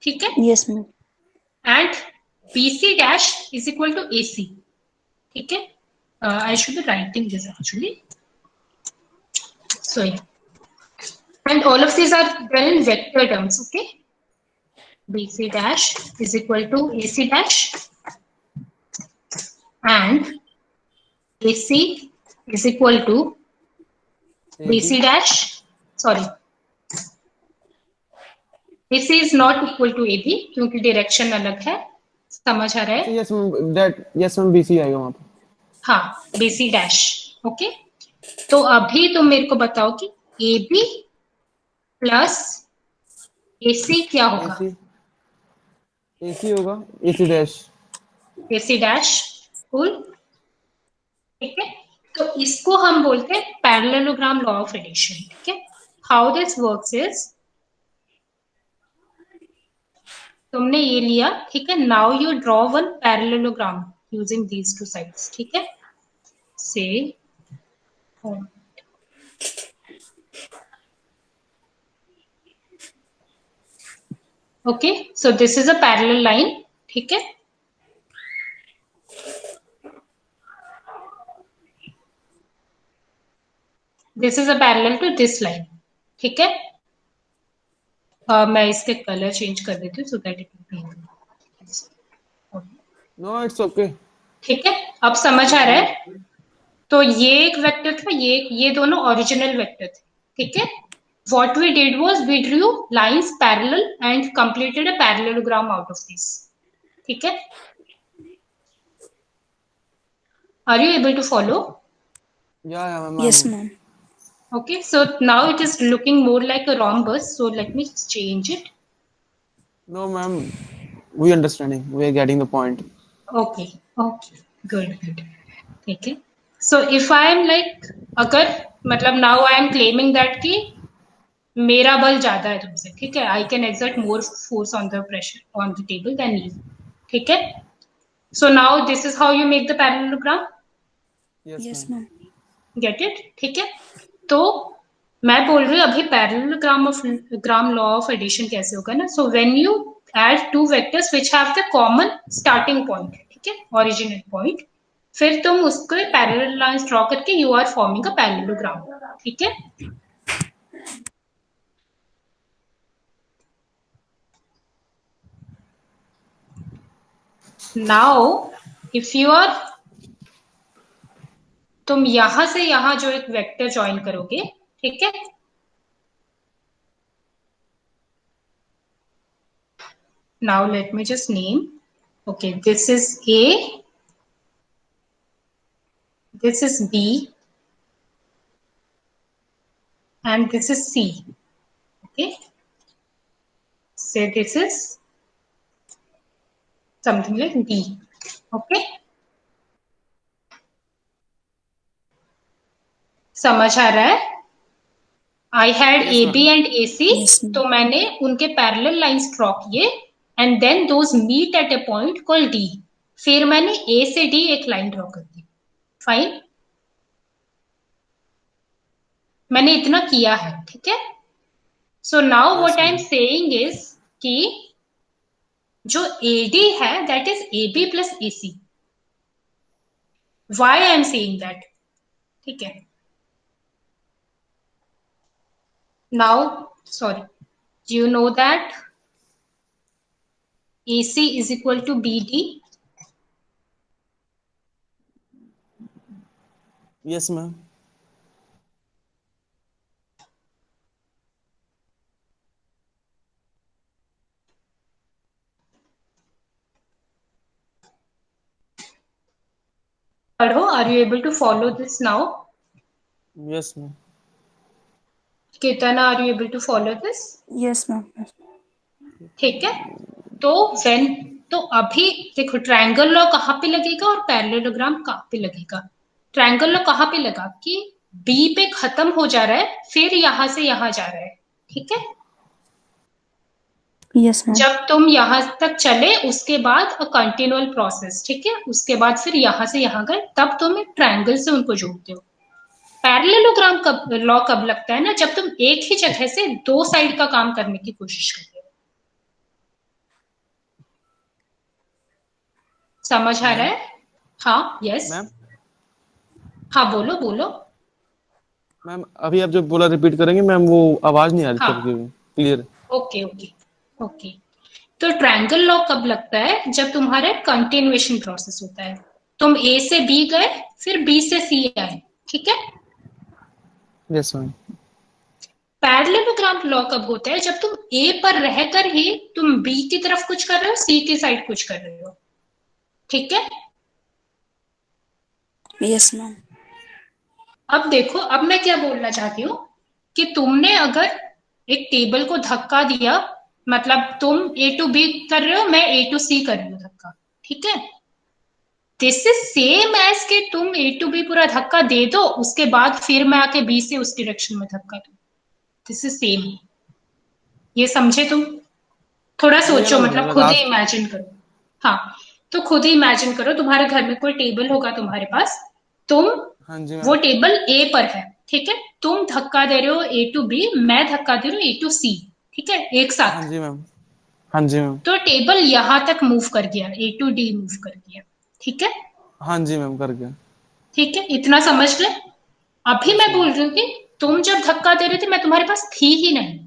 ठीक है. Yes, ma'am. And BC dash is equal to AC. ठीक है. I should be writing this actually. So yeah. And all of these are done in vector terms. Okay. BC dash is equal to AC dash and AC is equal to BC dash. Sorry. AC is not equal to AB क्योंकि direction अलग है. समझ आ रहा है? Yes, ma'am. That yes, ma'am. BC आएगा वहाँ पे. हाँ, BC डैश. ओके. तो अभी तुम मेरे को बताओ कि AB प्लस AC क्या होगा? AC होगा AC dash. AC dash. Cool. ठीक है. तो इसको हम बोलते हैं पैरेललोग्राम लॉ ऑफ एडिशन. ठीक है. हाउ दिस वर्क्स इज, तुमने ये लिया. ठीक है. Now you draw one parallelogram using these two sides. ठीक है. से okay, so this is a parallel line. ठीक है. This is a parallel to this line. ठीक है. मैं इसके कलर चेंज कर देती हूँ so that it will be. No, it's okay. ठीक है. अब समझ आ रहा है. तो ये एक वेक्टर था, ये दोनों ओरिजिनल वेक्टर थे. ठीक है. What we did was we drew lines parallel and completed a parallelogram out of this. ठीक है. Are you able to follow? Yeah, ma'am. Yes, ma'am. Okay, so now it is looking more like a rhombus. So let me change it. No, ma'am. We understanding. We are getting the point. Okay, okay, good. Okay. So if I am like, अगर मतलब now I am claiming that कि मेरा बल ज्यादा है तुमसे. ठीक है. I can exert more force on the pressure on the table than you. ठीक है. So now this is how you make the parallelogram. Yes, ma'am. Get it? ठीक है. तो मैं बोल रही हूँ अभी पैरेललोग्राम लॉ ऑफ एडिशन कैसे होगा ना. So when you add two vectors which have the common starting point. ठीक है. Original point. फिर तुम उसको पैरेलल लाइंस ड्रॉ करके you are forming a parallelogram. ठीक है. नाउ इफ यू आर, तुम यहां से यहां जो एक वेक्टर ज्वाइन करोगे. ठीक है. Now let me just name. Okay, this is A, this is B, and this is C. Okay. Say this is something like D. Okay. समझ आ रहा है? I had Yes, AB ma'am. and AC. Yes, ma'am. तो मैंने उनके parallel lines draw किए and then those meet at a point called D. फिर मैंने A से D एक लाइन ड्रॉ कर दी. फाइन. मैंने इतना किया है. ठीक है. So now what I am saying is कि जो AD है that is AB plus AC. Why I am saying that? ठीक है. Now sorry, you know that AC is equal to BD. Yes, ma'am. पढ़ो. Are you able to follow this now? Yes, ma'am. Kirtana, are you able to follow this? Yes, ma'am. ठीक है. तो when, तो अभी देखो triangle law कहाँ पे लगेगा और पैरेललोग्राम कहाँ पे लगेगा. ट्रायंगल लॉ कहाँ पे लगा कि B पे खत्म हो जा रहा है फिर यहां से यहां जा रहा है. ठीक है. Yes ma'am. जब तुम यहाँ तक चले उसके बाद अ कंटिन्यूअल प्रोसेस, ठीक है, उसके बाद फिर यहाँ से यहाँ गए, तब तुम एक ट्रायंगल से उनको जोड़ते हो। पैरेललोग्राम कब लॉ कब लगता है ना, जब तुम एक ही जगह से दो साइड का काम करने की कोशिश करते हो। समझ आ रहा है? हाँ, यस, मैम हाँ बोलो बोलो। मैम अभी आप जो बोला रिपीट करेंगे मैम, वो आवाज नहीं आ रही थी हाँ, आपकी क्लियर। Okay okay okay. तो ट्रायंगल लॉ कब लगता है, जब तुम्हारा कंटिन्यूएशन प्रोसेस होता है। तुम ए से बी गए, फिर बी से सी आए, ठीक है। Yes ma'am. पैरेललोग्राम लॉ कब होता है, जब तुम ए पर रहकर ही तुम बी की तरफ कुछ कर रहे हो, सी की साइड कुछ कर रहे हो, ठीक है। Yes ma'am. अब देखो, अब मैं क्या बोलना चाहती हूँ कि तुमने अगर एक टेबल को धक्का दिया, मतलब तुम ए टू बी कर रहे हो, मैं ए टू सी कर रही हूँ धक्का, ठीक है। दिस इज सेम एज कि तुम ए टू बी पूरा धक्का दे दो, उसके बाद फिर मैं आके बी से उस डायरेक्शन में धक्का दूं। This is same. ये समझे तुम? थोड़ा ये सोचो, ना मतलब खुद ही लास्ट। इमेजिन करो। हाँ, तो खुद ही इमेजिन करो, तुम्हारे घर में कोई टेबल होगा तुम्हारे पास, तुम, हाँ जी वो मैम। टेबल ए पर है, ठीक है, तुम धक्का दे रहे हो ए टू बी, मैं धक्का दे रही हूँ ए टू सी, ठीक है, एक हाँ साथ। जी मैम। हाँ जी मैम। तो टेबल यहां तक मूव कर गया, ए टू डी मूव कर गया, ठीक है। हाँ जी मैम कर गया। ठीक है, इतना समझ ले। अभी यस मैं मैम। बोल रही हूँ कि तुम जब धक्का दे रहे थे, मैं तुम्हारे पास थी ही नहीं,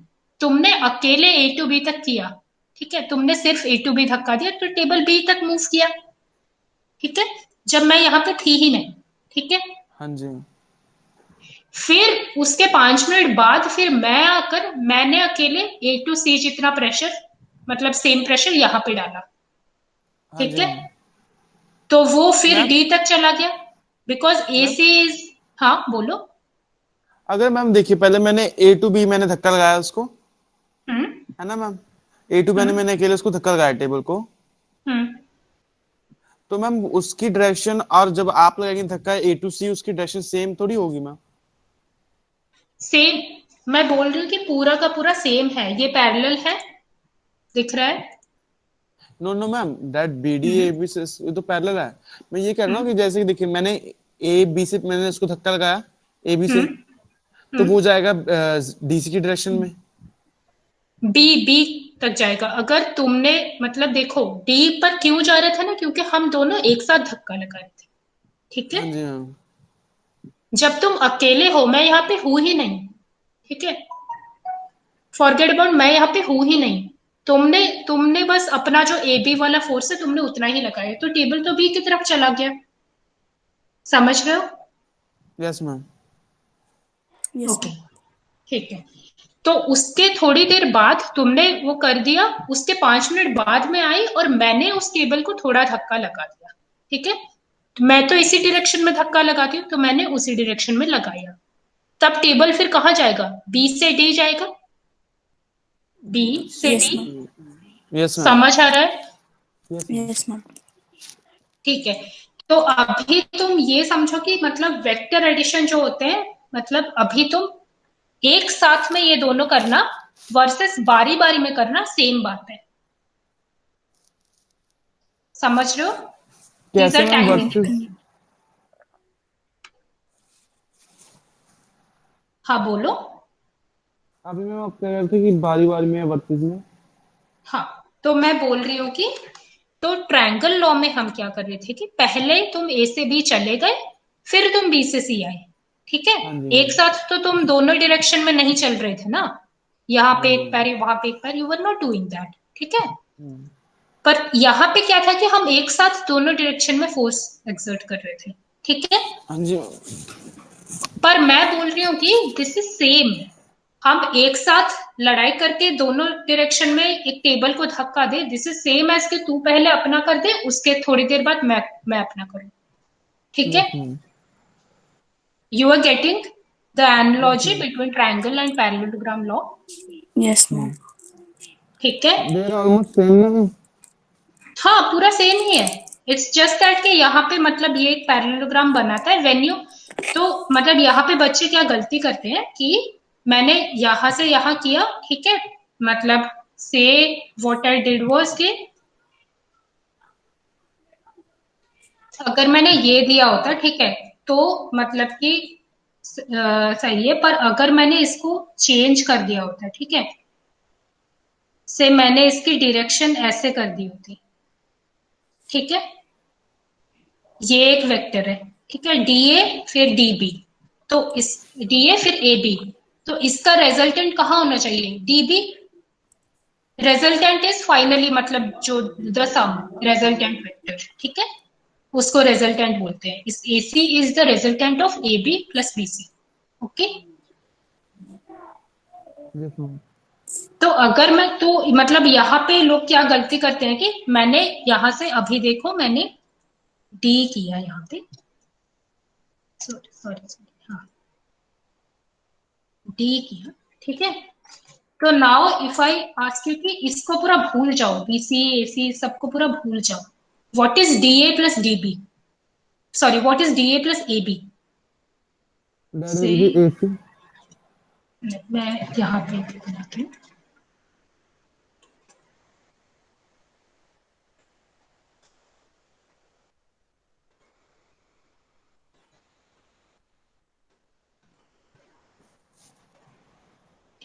तुमने अकेले ए टू बी तक किया, ठीक है, तुमने सिर्फ ए टू बी धक्का दिया तो टेबल बी तक मूव किया, ठीक है, जब मैं यहाँ पे थी ही नहीं, ठीक है। हाँ जी मैम। फिर उसके 5 मिनट बाद फिर मैं आकर मैंने अकेले ए टू सी जितना प्रेशर, मतलब सेम प्रेशर यहाँ पे डाला, हाँ ठीक जी है। मैम। तो वो फिर मैम डी तक चला गया, because A ma'am C is, हाँ बोलो। अगर मैम देखिए, पहले मैंने ए टू बी मैंने धक्का लगाया उसको, हम्म है ना मैम। ए टू मैंने हम्म मैंने अकेले उसको धक्का लगाया टेबल को। हम्म तो मैम उसकी डायरेक्शन और जब आप लगाएंगे धक्का ए टू सी, उसकी डायरेक्शन सेम थोड़ी होगी मैम। सेम, मैं बोल रही हूँ कि पूरा का पूरा सेम है, ये पैरेलल है, दिख रहा है। No no ma'am, that B D A B से ये तो पैरेलल है। मैं ये कह रहा हूँ कि जैसे कि देखिए, मैंने ए बी से मैंने उसको धक्का लगाया ए बी से, हम्म तो हम्म वो जाएगा डीसी की डायरेक्शन में। बी बी तक जाएगा। अगर तुमने, मतलब देखो, डी पर क्यों जा रहा था ना, क्योंकि हम दोनों एक साथ धक्का लगा रहे थे, ठीक है। हाँ जी मैम। जब तुम अकेले हो, मैं यहाँ पे हूं ही नहीं, ठीक है, फॉरगेट अबाउट, मैं यहाँ पे हूं ही नहीं। तुमने तुमने बस अपना जो ए बी वाला फोर्स है तुमने उतना ही लगाया, तो टेबल तो बी की तरफ चला गया। समझ रहे हो? Yes ma'am. Yes okay, ma'am. ठीक है। तो उसके थोड़ी देर बाद तुमने वो कर दिया, उसके 5 मिनट बाद में आई और मैंने उस टेबल को थोड़ा धक्का लगा दिया, ठीक है। तो मैं तो इसी डायरेक्शन में धक्का लगाती हूँ, तो मैंने उसी डायरेक्शन में लगाया। तब टेबल फिर कहाँ जाएगा? बी से डी जाएगा, बी से yes D. Ma'am. Yes ma'am. समझ आ रहा है? Yes ma'am. Yes ma'am. ठीक है। तो अभी तुम ये समझो कि मतलब वेक्टर एडिशन जो होते हैं, मतलब अभी तुम एक साथ में ये दोनों करना वर्सेस बारी बारी में करना सेम बात है। समझ रहे हो? दीज कैसे आर मैम टाइमिंग। वर्सेस? हाँ बोलो। अभी मैम आप कह रहे थे कि बारी बारी में वर्सेस में। हाँ, तो मैं बोल रही हूँ कि तो ट्रायंगल लॉ में हम क्या कर रहे थे कि पहले तुम ए से बी चले गए, फिर तुम बी से सी आए, ठीक है। हाँ जी एक मैम। साथ तो तुम दोनों डायरेक्शन में नहीं चल रहे थे ना, यहाँ हाँ पे जी एक मैम। पैर वहां पे एक पैर, you were not doing that, ठीक है। हम्म। पर यहाँ पे क्या था कि हम एक साथ दोनों डायरेक्शन में फोर्स एक्सर्ट कर रहे थे, ठीक है। हाँ जी मैम। पर मैं बोल रही हूँ कि दिस इज सेम, हम एक साथ लड़ाई करके दोनों डायरेक्शन में एक टेबल को धक्का दे, दिस इज सेम एज कि तू पहले अपना कर दे, उसके थोड़ी देर बाद मैं अपना करूं, ठीक है। Yes ma'am. You are getting the yes analogy ma'am. Between triangle and parallelogram law, yes ma'am. ठीक है। दे आर ऑलमोस्ट सेम ना मैम। हाँ, पूरा सेम ही है। इट्स जस्ट दैट कि यहाँ पे मतलब ये एक पैरेललोग्राम बनाता है व्हेन यू, तो मतलब यहाँ पे बच्चे क्या गलती करते हैं कि मैंने यहाँ से यहाँ किया, ठीक है, मतलब से व्हाट आई डिड वाज कि अगर मैंने ये दिया होता, ठीक है, तो मतलब कि सही है, पर अगर मैंने इसको चेंज कर दिया होता, ठीक है, से मैंने इसकी डायरेक्शन ऐसे कर दी होती, ठीक है, ये एक वेक्टर है, ठीक है, डी ए फिर डी बी, तो इस डी ए फिर ए बी, तो इसका रिजल्टेंट कहाँ होना चाहिए, D B. Resultant is finally मतलब जो द सम रिजल्टेंट वेक्टर, ठीक है, उसको रिजल्टेंट बोलते हैं। इस A C is the resultant of A B plus B C. Okay, Yes, ma'am. तो अगर मैं तो मतलब यहाँ पे लोग क्या गलती करते हैं कि मैंने यहां से अभी देखो मैंने डी किया यहाँ पे, सॉरी सॉरी सॉरी, हाँ डी किया, ठीक है, तो now if I ask you कि इसको पूरा भूल जाओ, बीसी एसी सबको पूरा भूल जाओ, what is D A plus D B, sorry what is D A plus A B That से, will be AC. मैं यहाँ पे बनाती हूँ,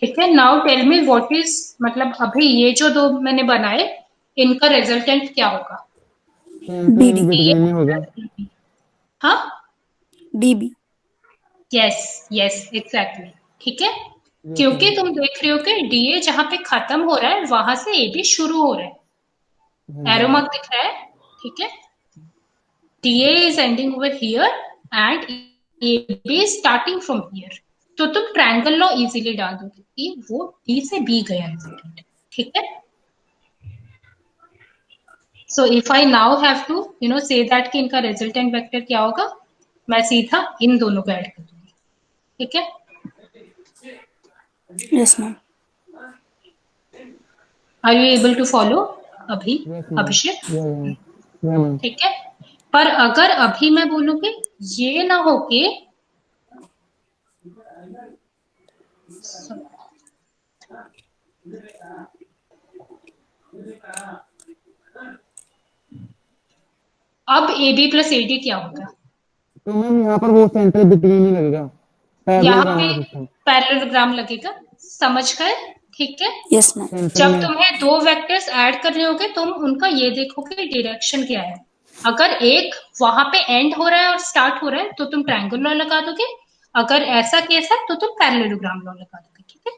ठीक है, now tell me what is, मतलब अभी ये जो दो मैंने बनाए इनका रिजल्टेंट क्या होगा, Something डी between में होगा. हाँ, D B. Yes yes exactly, ठीक है, Yes, क्योंकि ma'am. तुम देख रहे हो कि डीए जहां पे खत्म हो रहा है वहां से ए बी शुरू हो रहा है, हाँ एरो जी. मार्क दिख रहा है, ठीक है, DA is ending over here and A B is starting from here, तो तुम ट्रायंगल लॉ इजीली डाल दोगे कि वो डी से बी गया है, ठीक है, so if I now have to say that कि इनका रिजल्टेंट वेक्टर क्या होगा, मैं सीधा इन दोनों को ऐड कर दूंगी, ठीक है, yes ma'am. Are you able to follow अभी, Yes, ma'am. Abhishek, Yeah, yeah. Yeah, ma'am. ठीक है, पर अगर अभी मैं बोलूं कि ये ना हो के अब A B plus A D क्या होगा, तो मैम यहाँ पर वो सेंटर बिटवीन ही लगेगा. यहाँ पैरेललोग्राम पे वाला सिस्टम. पैरेललोग्राम लगेगा, समझ गए, ठीक है, यस मैम। सेंटर जब में. तुम्हें दो वेक्टर्स ऐड करने होंगे तुम उनका ये देखोगे डायरेक्शन क्या है, अगर एक वहां पे एंड हो रहा है और स्टार्ट हो रहा है तो तुम ट्रायंगल लॉ लगा दोगे, अगर ऐसा केस है तो तुम पैरेललोग्राम लॉ लगा दोगे, ठीक है,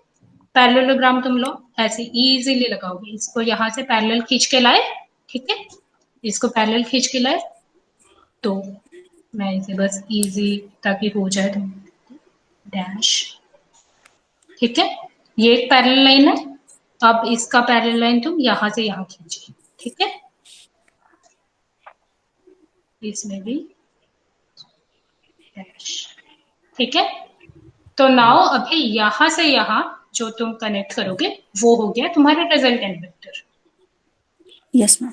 पैरेललोग्राम तुम लो ऐसे इजीली लगाओगे, इसको यहाँ से पैरेलल खींच के लाए, ठीक है, इसको पैरेलल खींच के लाए, तो मैं इसे बस इजी ताकि हो जाए तो डैश, ठीक है, ये एक पैरेलल लाइन है, अब इसका पैरेलल लाइन तुम यहां से यहां खींचे, ठीक है, इसमें भी डैश, ठीक है, तो नाउ अभी यहां से यहां जो तुम कनेक्ट करोगे वो हो गया तुम्हारा रिजल्टेंट वेक्टर, यस मैम।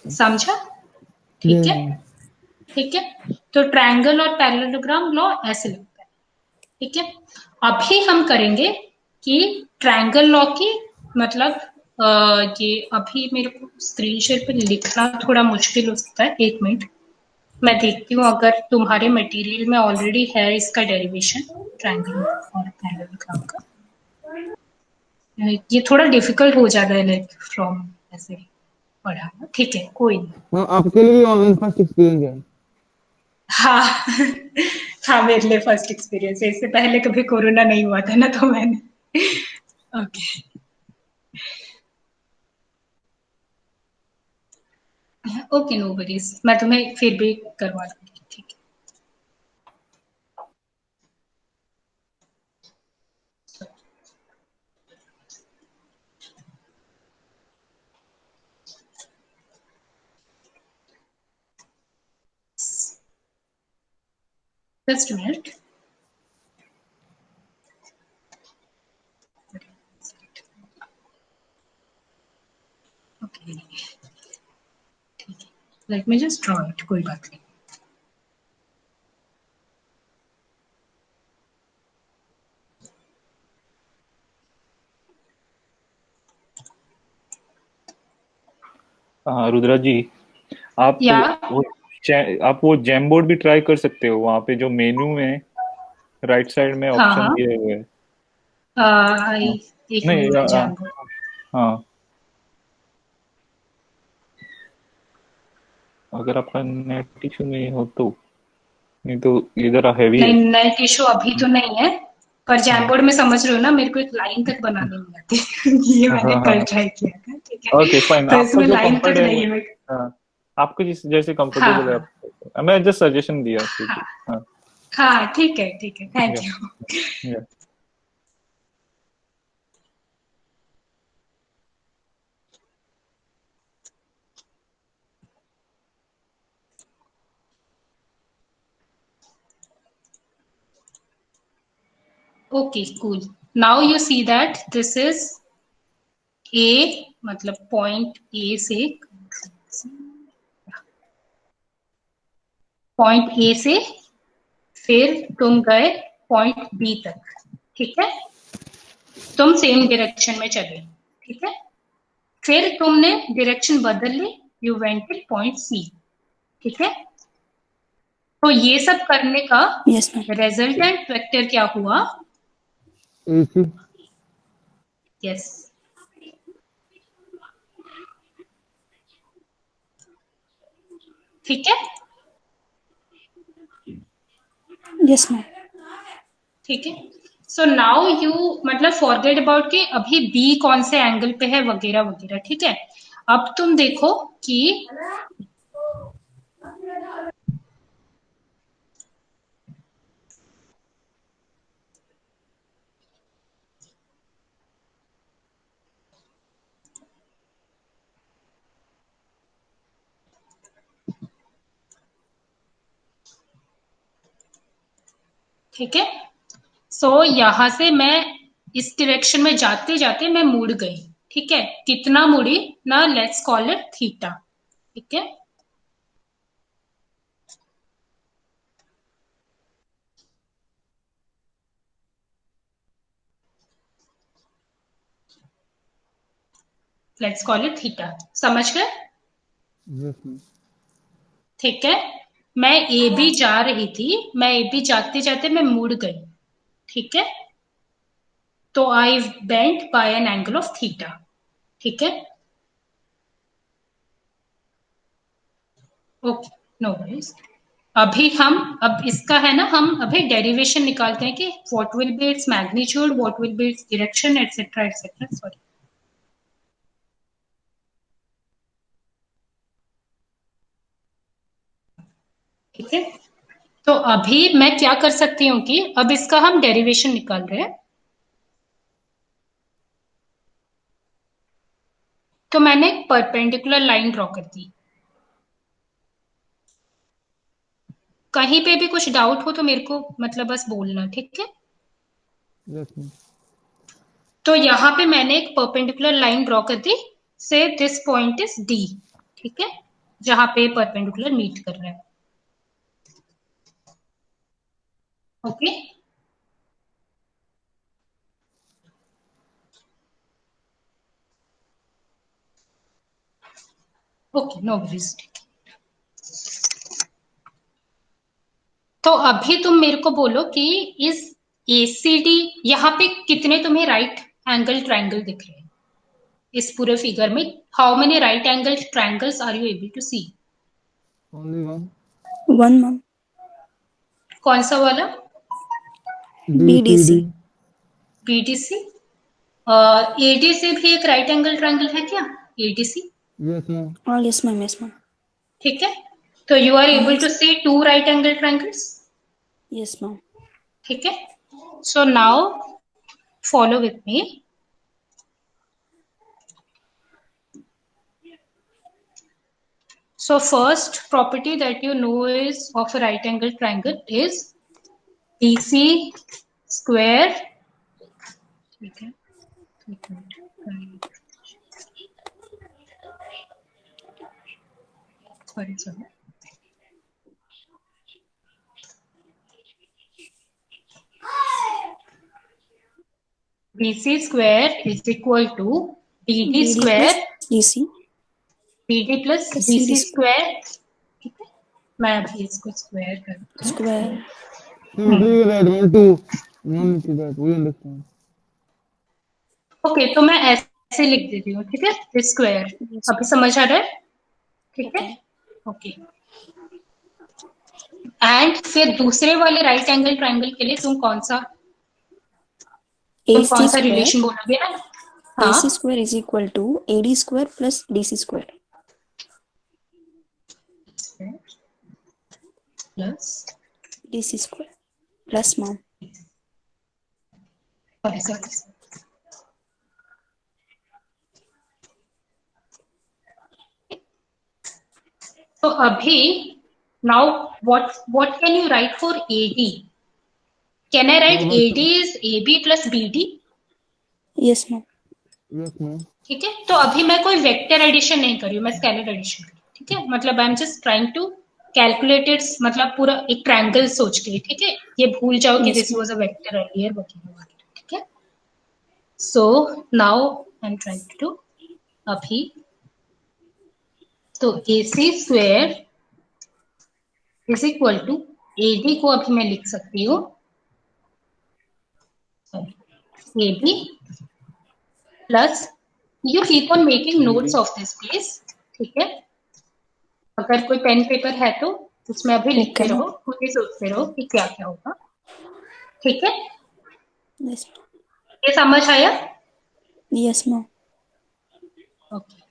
समझा, ठीक है, Yeah. ठीक है, तो ट्रायंगल और पैरेललोग्राम लॉ ऐसे लगता है, ठीक है, अभी हम करेंगे कि ट्रायंगल लॉ की मतलब ये अभी मेरे को स्क्रीन शेयर पे लिखना थोड़ा मुश्किल हो सकता है, एक मिनट मैं देखती हूँ अगर तुम्हारे मटेरियल में ऑलरेडी है इसका डेरिवेशन ट्रायंगल और पैरेललोग्राम का, ये थोड़ा डिफिकल्ट हो जाता है लाइक फ्रॉम ऐसे पढ़ाना, ठीक है कोई नहीं, मैम आपके लिए भी ऑनलाइन फर्स्ट एक्सपीरियंस है. हाँ हाँ मेरे लिए फर्स्ट एक्सपीरियंस है, इससे पहले कभी कोरोना नहीं हुआ था ना तो मैंने ओके, ओके नो वरीज, मैं तुम्हें फिर भी करवा दूंगी, ठीक है, जस्ट मिनट, ओके, ठीक है, late me just draw it, कोई बात नहीं, हाँ रुद्रा जी, आप या आप वो जैम बोर्ड भी ट्राई कर सकते हो। वहाँ पे जो मेन्यू में राइट साइड में हाँ ऑप्शन हाँ दिए हुए हैं। आई हाँ, एक नहीं मिनट जैम्बो। हाँ, अगर आपका नेट इशू नहीं हो तो, नहीं तो इधर हैवी है। नहीं नेट इशू अभी तो नहीं है, पर हाँ जैमबोर्ड में समझ रहे हो ना, मेरे को एक लाइन तक बनाने नहीं आती। ये हाँ मैंने हाँ। कल ट्राई किया था, ठीक है। ओके फाइन, तो आपको इसमें जो लाइन तक नहीं कंफर्टेबल, है मैं। हाँ, आपको जिस जैसे हाँ कंफर्टेबल है हाँ मैं जस्ट सजेशन दिया हाँ क्योंकि हाँ। हाँ ठीक है ठीक है, या थैंक यू। या okay cool. Now you see that this is a, मतलब पॉइंट ए से, पॉइंट ए से फिर तुम गए पॉइंट बी तक, ठीक है। तुम सेम डायरेक्शन में चले, ठीक है। फिर तुमने डायरेक्शन बदल ली, you went till point C, ठीक है। तो ये सब करने का Yes, ma'am. रिजल्टेंट वेक्टर क्या हुआ? AC. यस, ठीक है Yes, ma'am. ठीक है। सो नाउ यू, मतलब फॉरगेट अबाउट कि अभी बी कौन से एंगल पे है वगैरह वगैरह, ठीक है। अब तुम देखो कि ठीक है। सो यहां से मैं इस डायरेक्शन में जाते जाते मैं मुड़ गई, ठीक है। कितना मुड़ी ना, लेट्स कॉल इट थीटा, ठीक है। लेट्स कॉल इट थीटा, समझ गए? Yes, ma'am. ठीक है। मैं ए बी जा रही थी, मैं ए बी जाते जाते मैं मुड़ गई, ठीक है। तो I bent by an angle of theta, ठीक है। Okay, no worries. अभी हम, अब इसका है ना, हम अभी डेरिवेशन निकालते हैं कि what will be its magnitude, what will be its direction, etcetera etcetera, sorry. ठीक है। तो अभी मैं क्या कर सकती हूँ कि अब इसका हम डेरिवेशन निकाल रहे हैं। तो मैंने एक परपेंडिकुलर लाइन ड्रॉ कर दी। कहीं पे भी कुछ डाउट हो तो मेरे को मतलब बस बोलना, ठीक है। Yes, ma'am. तो यहां पे मैंने एक परपेंडिकुलर लाइन ड्रॉ कर दी, से दिस पॉइंट इज डी, ठीक है, जहां पे परपेंडिकुलर मीट कर रहा है। Okay, okay, no worries. तो अभी तुम मेरे को बोलो कि इस एसीडी, यहाँ पे कितने तुम्हें राइट एंगल ट्रायंगल दिख रहे हैं इस पूरे फिगर में? How many right angle triangles are you able to see? Only one. One, ma'am. कौन सा वाला? BDC. BCD. बीडीसी। एडी से भी एक राइट एंगल ट्रायंगल है क्या? ADC, Yes, ma'am. Oh, yes, ma'am. Yes, ma'am. ठीक है। तो you are able to Yes. See two right angle triangles, Yes, ma'am. ठीक है। So now follow with me. So first property that you know is of a right angle triangle is BC square, ठीक है, sorry, BC square is equal to BD BD square, plus DC. BD plus Plus BC CD square, ठीक है, मैं अभी इसको square करती हूँ। square. that one to one to that we understand. Okay, तो मैं ऐसे लिख देती हूँ, ठीक है, स्क्वायर। Yes. अभी समझ आ रहा है, ठीक है, Okay. ओके। एंड फिर दूसरे वाले राइट एंगल ट्रायंगल के लिए तुम कौन सा AC square. रिलेशन बोलोगे ना? हाँ, AC square is equal to AD square plus DC square. Plus DC square. Plus mom. Sorry, तो अभी now what can you right for AD? Can I right AD is AB plus BD? Yes, ma'am. Yes, ma'am. ठीक है, तो अभी मैं कोई vector addition नहीं कर रही हूँ, मैं स्केलर एडिशन कर रही हूँ, ठीक है, मतलब I am just trying to calculated, मतलब पूरा एक ट्रायंगल सोच के, ठीक है, ये भूल जाओ कि Yes, this ma'am. Was a vector earlier वगैरह, ठीक है। So now I am trying to अभी, तो AC square is equal to AD को अभी मैं लिख सकती हूँ AB plus, you keep on making notes of this please, ठीक है, अगर कोई पेन पेपर है तो उसमें अभी लिखते Okay, रहो, खुद ही सोचते रहो कि क्या क्या होगा, ठीक है, Yes, ma'am. ये समझ आया? Yes, ma'am. Okay,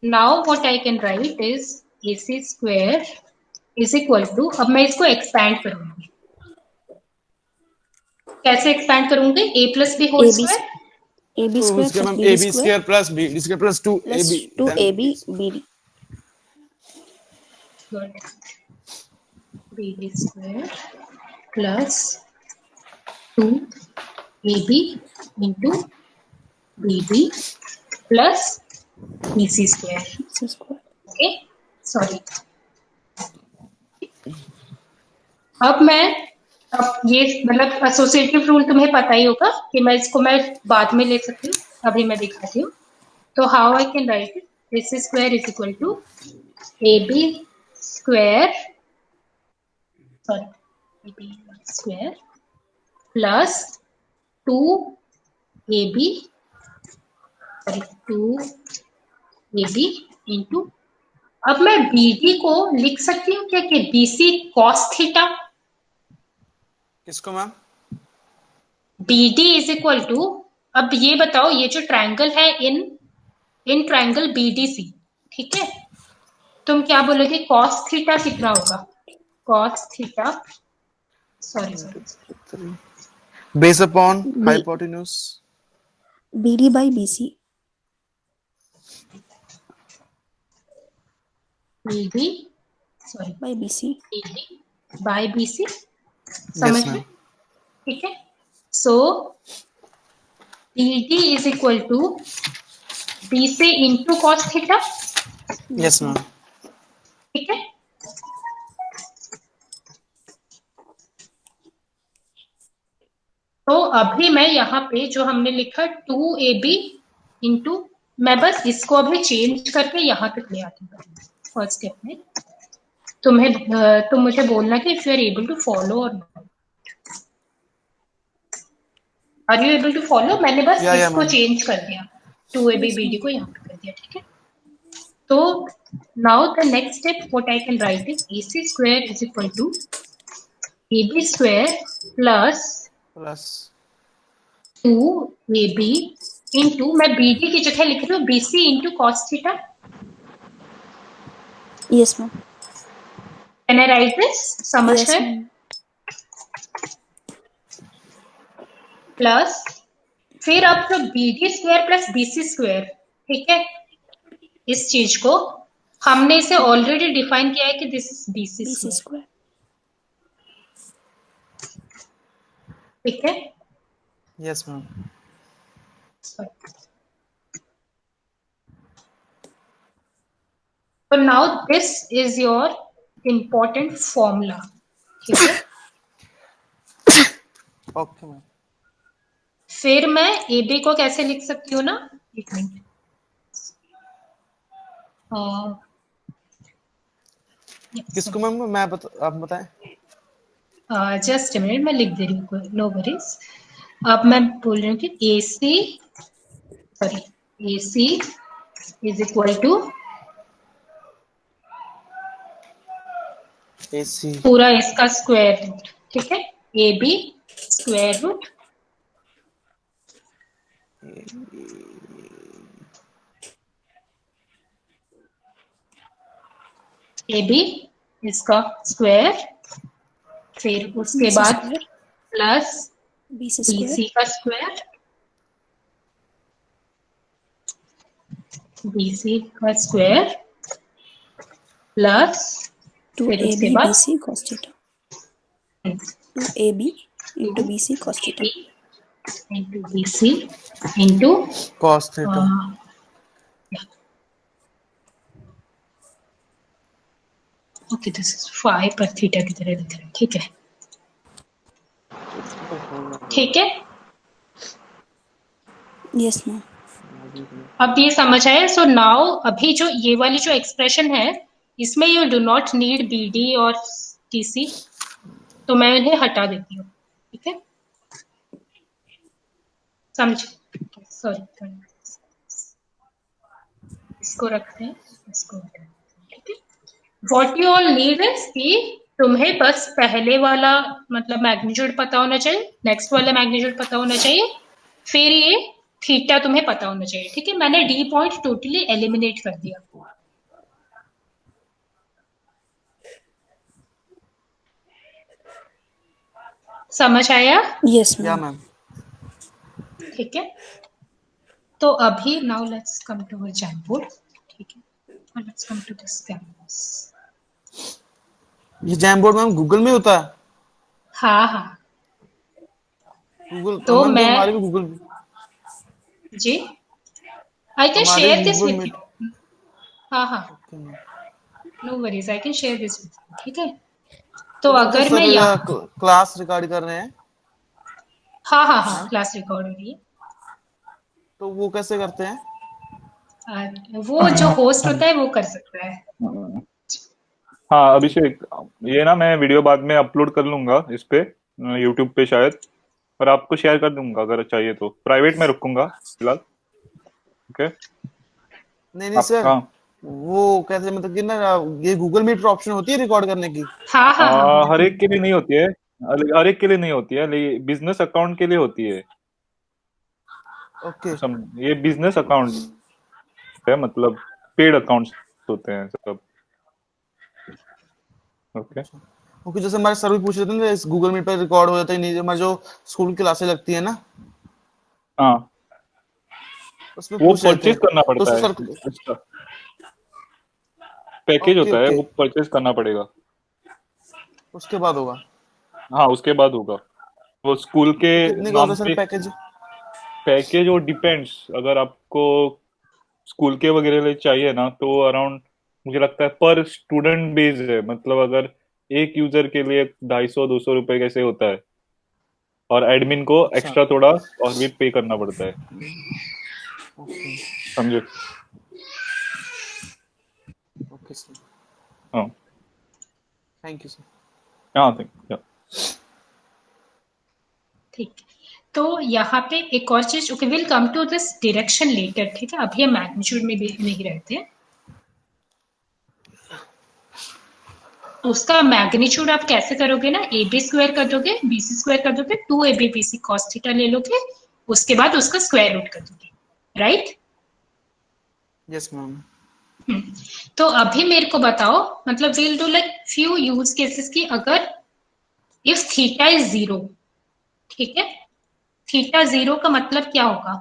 now what I can write is AC square is equal to, अब मैं इसको एक्सपैंड करूंगी, कैसे एक्सपैंड करूंगी? A plus B whole AB square AB तो square उसके plus ma'am BD AB square square plus BD square plus 2 plus AB 2AB BD. BD square plus 2AB into BD plus BC square, DC square. Okay, sorry. अब ये मतलब associative rule तुम्हें पता ही होगा कि मैं बाद में ले सकती हूँ, अभी मैं दिखाती हूँ। तो how I can write it, AC square is equal to AB square, sorry, AB square plus 2AB, sorry 2AB into, अब मैं BD को लिख सकती हूँ क्या कि BC cos थीटा? किसको ma'am? BD is equal to, अब ये बताओ, ये जो ट्रायंगल है इन ट्रायंगल BDC, ठीक है, तुम क्या बोलोगे? cos थीटा कितना होगा? cos theta, sorry, Based upon B hypotenuse. BD by BC. BD, sorry, By BC. BD by BC, Yes, समझ में? ma'am. ठीक है, so BD is equal to BC into cos theta, Yes, ma'am. ठीक है, तो अभी मैं यहाँ पे जो हमने लिखा 2AB इंटू, मैं बस इसको अभी चेंज करके यहाँ तक ले आती हूँ फर्स्ट स्टेप में, तुम मुझे बोलना कि if you are able to follow और not, are you able to follow? मैंने बस Yeah, इसको ma'am. चेंज कर दिया, 2AB BD को यहाँ पे कर दिया, ठीक है। तो now the next step what I can write is AC square is equal to AB square plus Plus 2AB into, मैं BD की जगह लिख रही हूँ BC into cos theta, Yes, ma'am. Can I write this? समझ Yes, है? ma'am. Plus फिर अब तो BD square plus BC square, ठीक है, इस चीज को हमने इसे ऑलरेडी डिफाइन किया है कि this is BC BC square, square. ठीक है। yes, ma'am. So now this is your important formula, ठीक है। Okay, ma'am. फिर मैं AB को कैसे लिख सकती हूँ ना, एक मिनट, किसको मैम? आप बताएं। जस्ट मिनट, मैं लिख दे रही हूँ, नो वरीज। अब मैं बोल रही हूँ कि AC इज इक्वल टू AC पूरा इसका स्क्वायर रूट, ठीक है, AB स्क्वायर रूट AB इसका स्क्वायर, फिर उसके BC बाद square plus BC square BC का स्क्वायर, BC का स्क्वायर प्लस टू फिर उसके AB बाद BC cos theta, two AB into BC cos theta. into BC into cos theta। Okay, this is 5 पर थीटा की तरह लिख रहे हैं, ठीक है, ठीक है। Yes ma'am. अब ये समझ आया। सो नाउ अभी जो ये वाली जो एक्सप्रेशन है, इसमें you do not need BD और TC, तो मैं इन्हें हटा देती हूँ, ठीक है, समझ, सॉरी, इसको रखते हैं, इसको हटा देते हैं, ठीक है। What you all need is कि तुम्हें बस पहले वाला मतलब मैग्नीट्यूड पता होना चाहिए, नेक्स्ट वाला मैग्नीट्यूड पता होना चाहिए, फिर ये थीटा तुम्हें पता होना चाहिए, ठीक है। मैंने D पॉइंट टोटली एलिमिनेट कर दिया। समझ आया? यस या मैम। मैम। ठीक है। तो अभी now let's come to our Jamboard, ठीक है, और let's come to this canvas. ये जैमबोर्ड मैम गूगल में होता है? हाँ हाँ, गूगल तो मैम, तो मैं हमारे भी गूगल, जी, आई कैन हमारे share this Google with Meet. You. हाँ हाँ, no worries, I can share this with you, ठीक है। तो तो अगर मैं सर यहाँ, क्लास रिकॉर्ड कर रहे हैं हाँ हाँ हाँ, मैम, क्लास रिकॉर्ड हो रही है। तो वो कैसे करते हैं? वो जो होस्ट होता है वो कर सकता है। हाँ अभिषेक, ये ना मैं वीडियो बाद में अपलोड कर लूंगा इस पे, यूट्यूब पे शायद, और आपको शेयर कर दूंगा अगर चाहिए तो, प्राइवेट में रखूंगा फिलहाल। ओके। नहीं नहीं आप सर, हाँ, वो कैसे, मतलब कि ना, ये गूगल मीट पर ऑप्शन होती है रिकॉर्ड करने की? हाँ हाँ हाँ, हर बिल्कुल। एक के लिए नहीं होती है, हर एक के लिए नहीं होती है, लेकिन बिजनेस अकाउंट के लिए होती है। ओके ये बिजनेस अकाउंट है, मतलब पेड अकाउंट्स होते हैं सब। ओके। ओके। जैसे हमारे सर भी पूछ रहे थे ना, इस गूगल मीट पर रिकॉर्ड हो जाता है नहीं, हमारी जो स्कूल की क्लासें लगती है ना, हाँ, उसमें वो पूछ रहे थे, परचेज करना तो पड़ता उसको है, सर। उसका पैकेज ओके होता है, ओके, वो परचेज करना पड़ेगा। उसके बाद होगा। हाँ उसके बाद होगा, वो स्कूल के तो कितने का होता नाम है सर पे पैकेज? पैकेज, और डिपेंड्स, अगर आपको स्कूल के वगैरह लिए चाहिए ना तो अराउंड, मुझे लगता है पर स्टूडेंट बेस है, मतलब अगर एक यूजर के लिए 250-200 रुपए कैसे होता है, और एडमिन को अच्छा। एक्स्ट्रा थोड़ा और भी पे करना पड़ता है, ओके समझे? ओके सर, हाँ थैंक यू सर। हाँ थैंक। ठीक है। तो यहाँ पे एक और चीज, okay, will come to this direction letter, ठीक है, अभी हम मैग्नीट्यूड में भी नहीं रहते हैं। तो उसका मैग्नीट्यूड आप कैसे करोगे ना, AB स्क्वायर कर दोगे, BC स्क्वायर कर दोगे, 2AB BC cos थीटा ले लोगे, उसके बाद उसका स्क्वायर रूट कर दोगे, राइट? Yes ma'am. तो अभी मेरे को बताओ, मतलब will do like few use cases की, अगर इफ थीटा इज 0, ठीक है, थीटा 0 का मतलब क्या होगा?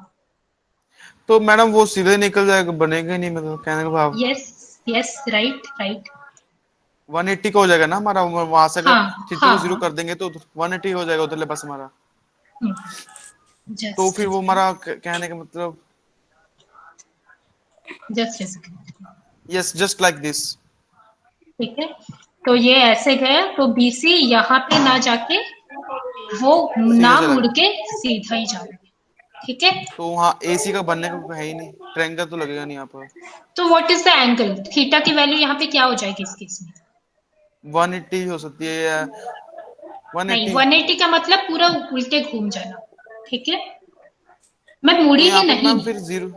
तो मैडम वो सीधे निकल जाएगा, बनेगा ही नहीं, मतलब कहने का भाव यस यस, राइट राइट, 180 का हो जाएगा ना हमारा, वहां से अगर हाँ थीटा हाँ को जीरो हाँ, कर देंगे तो 180 हो जाएगा उधरले पास हमारा। तो जस्ट फिर वो हमारा कहने का मतलब, just, yes just like this. ठीक है। तो ये ऐसे गया, तो BC यहाँ पे ना जाके वो सीधे ना चला मुड़ गया। के सीधा ही जा रहा है, ठीक है। तो वहाँ AC का बनने का है ही नहीं, ट्रायंगल तो लगेगा नहीं यहाँ पर। तो what is the angle, theta की वैल्यू यहाँ पे क्या हो जाएगी इस केस में? 180 हो सकती है या नहीं, 180। 180 का मतलब पूरा उल्टे घूम जाना, ठीक है। मैं तो मुड़ी ही यहाँ पे नहीं। मैम फिर 0।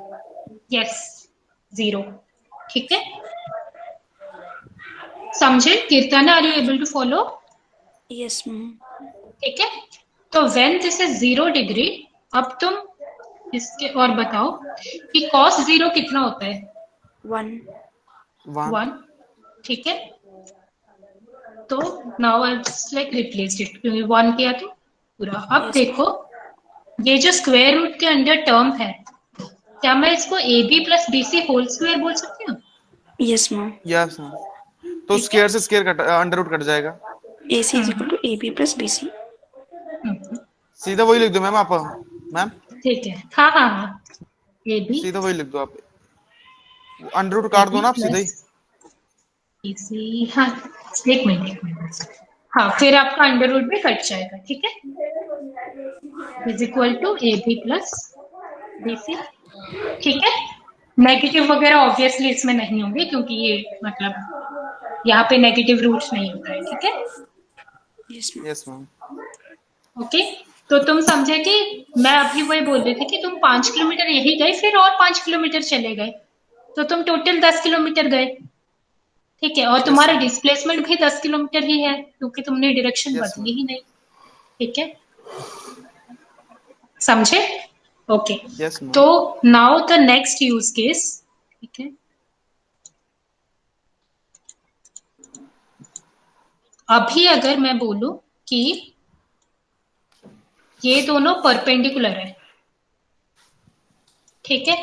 यस, 0, ठीक है। समझे Kirtan, are you able to follow? Yes ma'am. ठीक है। तो व्हेन दिस इज 0 डिग्री, अब तुम इसके और बताओ कि cos 0 कितना होता है? 1। 1। 1, ठीक है। तो now I just like replace it, क्योंकि 1 किया तो पूरा। अब यस देखो, ये जो स्क्वायर रूट के अंदर टर्म है, क्या मैं इसको A B plus B C whole square बोल सकती हूँ? Yes ma'am. यस मैम, तो ठीक है। स्क्वायर से square cut, under root cut जाएगा। AC is equal to AB plus BC। Hmm, सीधा वही लिख दो मैम आप। मैम ठीक है, हाँ हाँ हाँ, ए बी, सीधा वही लिख दो आप, अंडर रूट ए काट दो बी ना आप सीधा प्लस ही। बी सी, हाँ, एक मिनट एक मिनट, हाँ, फिर आपका अंडर रूट भी कट जाएगा, ठीक है। Is equal to A B plus B C, ठीक है। नेगेटिव वगैरह ऑब्वियसली इसमें नहीं होंगे, क्योंकि ये मतलब यहाँ पे नेगेटिव रूट्स नहीं होता है, ठीक है। Yes ma'am. Yes ma'am. Okay. तो तुम समझे कि मैं अभी वही बोल रही थी कि तुम 5 किलोमीटर यही गए, फिर और 5 किलोमीटर चले गए, तो तुम टोटल 10 किलोमीटर गए, ठीक है। और यस तुम्हारा मैम। डिस्प्लेसमेंट भी 10 किलोमीटर ही है, क्योंकि तुमने डायरेक्शन यस बदली मैम। ही नहीं, ठीक है। समझे? ओके। यस तो ma'am. Now the next use case, ठीक है। अभी अगर मैं बोलूं कि ये दोनों परपेंडिकुलर है, ठीक है।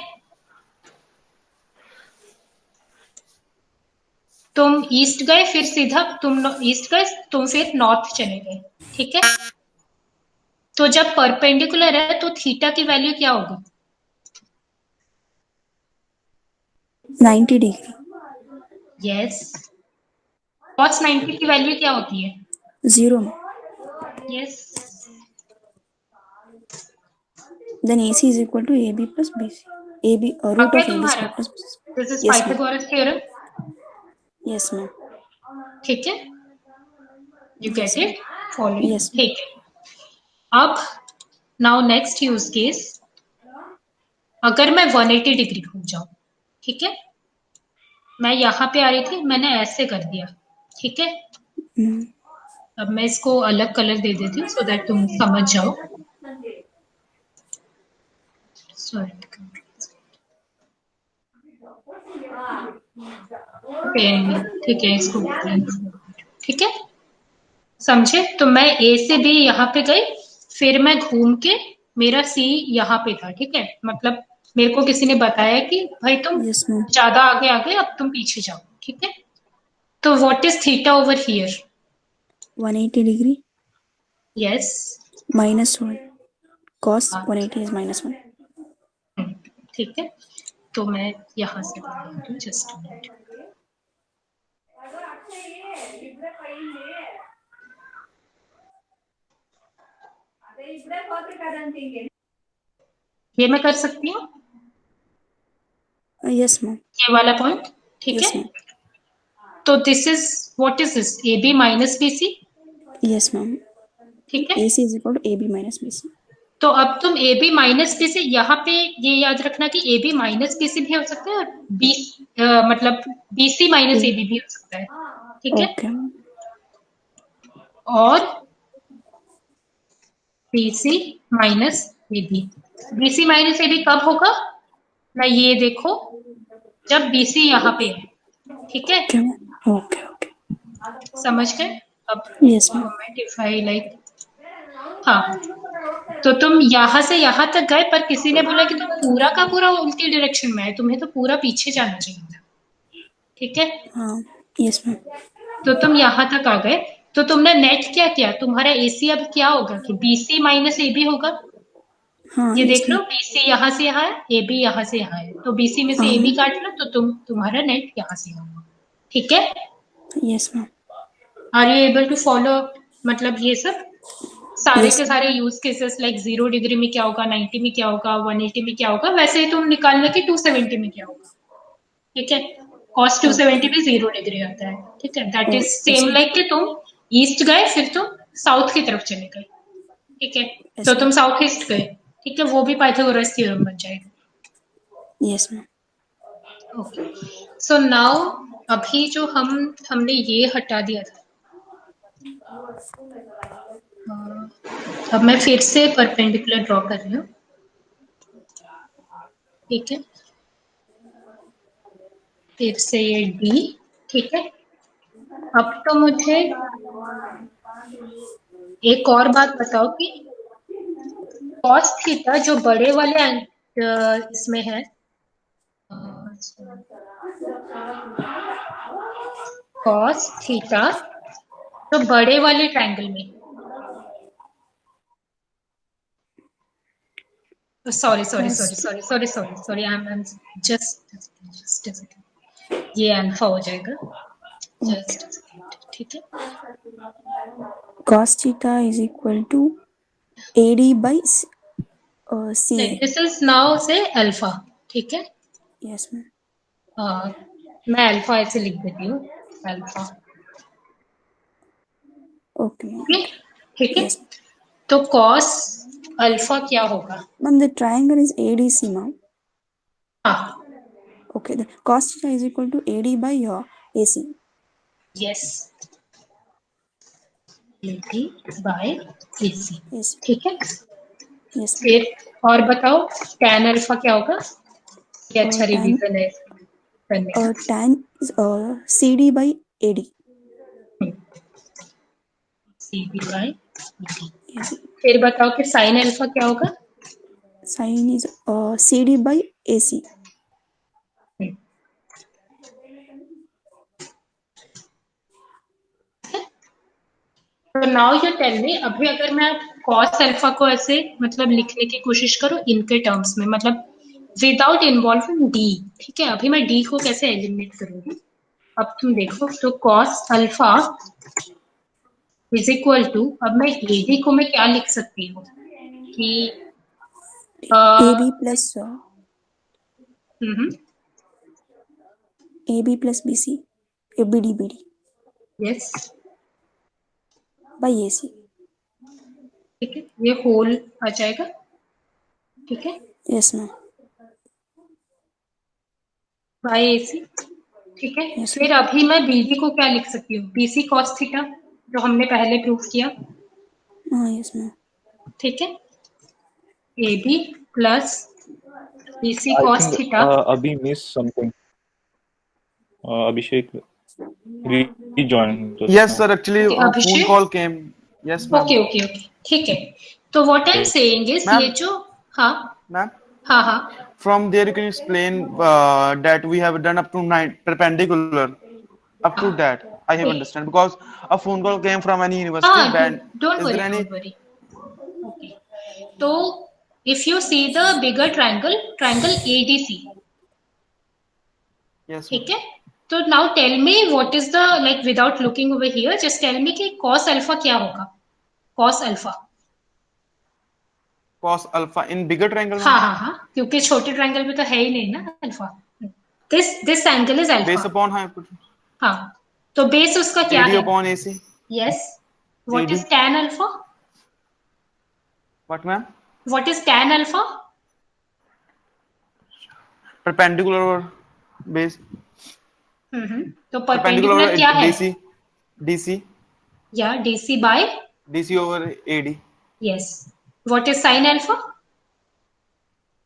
तुम ईस्ट गए, फिर सीधा तुम ईस्ट गए, तुम फिर नॉर्थ चले गए, ठीक है। तो जब परपेंडिकुलर है तो थीटा की वैल्यू क्या होगी? 90 डिग्री। यस। cos 90 की वैल्यू क्या होती है? 0। Yes. Then AC is equal to AB plus BC। AB अब रूट है ऑफ AB तुम्हारा, square plus BC। This is yes ma'am. Pythagoras theorem, yes ma'am. ठीक है। You yes get ma'am. It, following, yes ma'am. ठीक है। अब now next use case, अगर मैं 180 डिग्री घूम जाऊं, ठीक है। मैं यहाँ पे आ रही थी, मैंने ऐसे कर दिया, ठीक है। अब मैं इसको अलग कलर दे देती हूँ सो दैट तुम समझ जाओ। ठीक है, इसको ठीक है। समझे? तो मैं ए से बी यहाँ पे गई, फिर मैं घूम के मेरा सी यहाँ पे था, ठीक है। मतलब मेरे को किसी ने बताया कि भाई तुम यस मैम। ज्यादा आगे आ गए, अब तुम पीछे जाओ, ठीक है। तो what is theta over here? 180 degree yes. -1 cos 180 is -1। ठीक है। तो मैं यहाँ से बना जस्ट मिनट, ये मैं कर सकती हूँ, यस मैम। ये वाला पॉइंट, ठीक यस है। मैम। तो this is, what is this, A B minus B C, yes ma'am. ठीक है। AC is equal to AB minus BC। तो अब तुम A B minus B C, यहाँ पे ये याद रखना कि A B minus B C भी हो सकता है, और बी मतलब B C minus A B भी हो सकता है, ठीक है। ओके। और B C minus A B, B C minus A B कब होगा? ना ये देखो, जब बी सी यहाँ पे है, ठीक है। Okay okay okay. समझ गए? अब yes ma'am. Moment if I like, हाँ, तो तुम यहाँ से यहाँ तक गए, पर किसी ने बोला कि तुम पूरा का पूरा उल्टी डायरेक्शन में है, तुम्हें तो पूरा पीछे जाना चाहिए था, ठीक है। हाँ। Yes ma'am. तो तुम यहाँ तक आ गए, तो तुमने नेट क्या किया, तुम्हारा एसी अब क्या होगा कि बीसी माइनस ए बी होगा। हाँ। ये यस देख लो, मैम। बीसी यहाँ से यहाँ है, ए बी यहाँ से यहाँ है, तो बीसी में से ए बी हाँ। काट लो, तो तुम्हारा नेट यहाँ से होगा, ठीक है। Yes ma'am. Are you able to follow, मतलब ये सब सारे Yes. के सारे यूज केसेस लाइक 0 डिग्री में क्या होगा, 90 में क्या होगा, 180 में क्या होगा, वैसे ही तुम निकालना कि 270 में क्या होगा. ठीक है. cos 270 भी 0 डिग्री आता है. ठीक है. दैट इज सेम लाइक कि तुम ईस्ट गए फिर तुम साउथ की तरफ चले गए. ठीक है. तो तुम साउथ ईस्ट गए. ठीक है. वो भी पाइथागोरस थ्योरम बन जाएगा. Yes, ma'am. Okay. So now अभी जो हमने ये हटा दिया था. अब मैं फिर से परपेंडिकुलर ड्रॉ कर रही हूँ. ठीक है. फिर से ये डी. ठीक है. अब तो मुझे एक और बात बताओ कि cos थीटा जो बड़े वाले इसमें है, cos थीटा जो बड़े वाले ट्रायंगल में, सॉरी आई एम जस्ट ये अल्फा हो जाएगा. जस्ट ठीक है. Cos theta is equal to AD by CA. This is now से अल्फा. ठीक है. Yes, ma'am. मैं अल्फा ऐसे लिख देती हूँ. अल्फा. Okay, ma'am. ओके. ठीक है. Yes. तो cos अल्फा क्या होगा? Ma'am, the triangle is ADC, ma'am. हाँ. Okay, the cos theta is equal to AD by AC. Yes. AD by AC. Yes. ठीक है. Yes, ma'am. फिर और बताओ tan अल्फा क्या होगा? ये अच्छा tan- रिवीजन है करने का. Tan is CD by AD. CD by AD. Yes. फिर बताओ कि sin अल्फा क्या होगा? Sin is CD by AC. तो नाउ यू टेल मी, अभी अगर मैं cos अल्फा को ऐसे मतलब लिखने की कोशिश करूं इनके टर्म्स में, मतलब विदाउट इन्वॉल्विंग डी. ठीक है. अभी मैं डी को कैसे एलिमिनेट करूंगी? अब तुम देखो. तो cos alpha is equal to, अब मैं एडी को मैं क्या लिख सकती हूँ कि AB plus hmm. AB plus BC. BD yes. by AC. ठीक है. ये होल आ जाएगा. ठीक है. Yes, ma'am. By AC. ठीक है. Yes, फिर अभी मैं बीडी को क्या लिख सकती हूँ? बीसी cos थीटा जो हमने पहले प्रूफ किया. Yes, ma'am. ठीक है. AB plus BC I cos think theta. Abhi missed something. Abhishek rejoined just Yes, now. sir. Actually, Okay, a phone Abhishek? call came. Yes, ma'am. Okay. ठीक है. तो what I am saying is Ma'am? ये जो हाँ Ma'am, हाँ from there you can explain that we have done up to 9 perpendicular. Up to that, I have Wait. understand because a phone call came from any university. And don't is there any? Worry. Okay. तो if you see the bigger triangle ADC. Yes, ma'am. ठीक है. तो now tell me what is the like without looking over here just tell me कि cos alpha क्या होगा? cos alpha. Cos alpha in bigger triangle. ma'am? हाँ क्योंकि छोटे triangle में तो है ही नहीं ना alpha. This angle is Based alpha. upon hypotenuse. हाँ. तो बेस उसका क्या AD है? upon AC. Yes. What AD. Is tan alpha? What, ma'am? What is tan alpha? Perpendicular over base. तो Perpendicular परपेंडिकुलर over क्या है? DC. या DC by. DC over AD. Yes. What is sin alpha?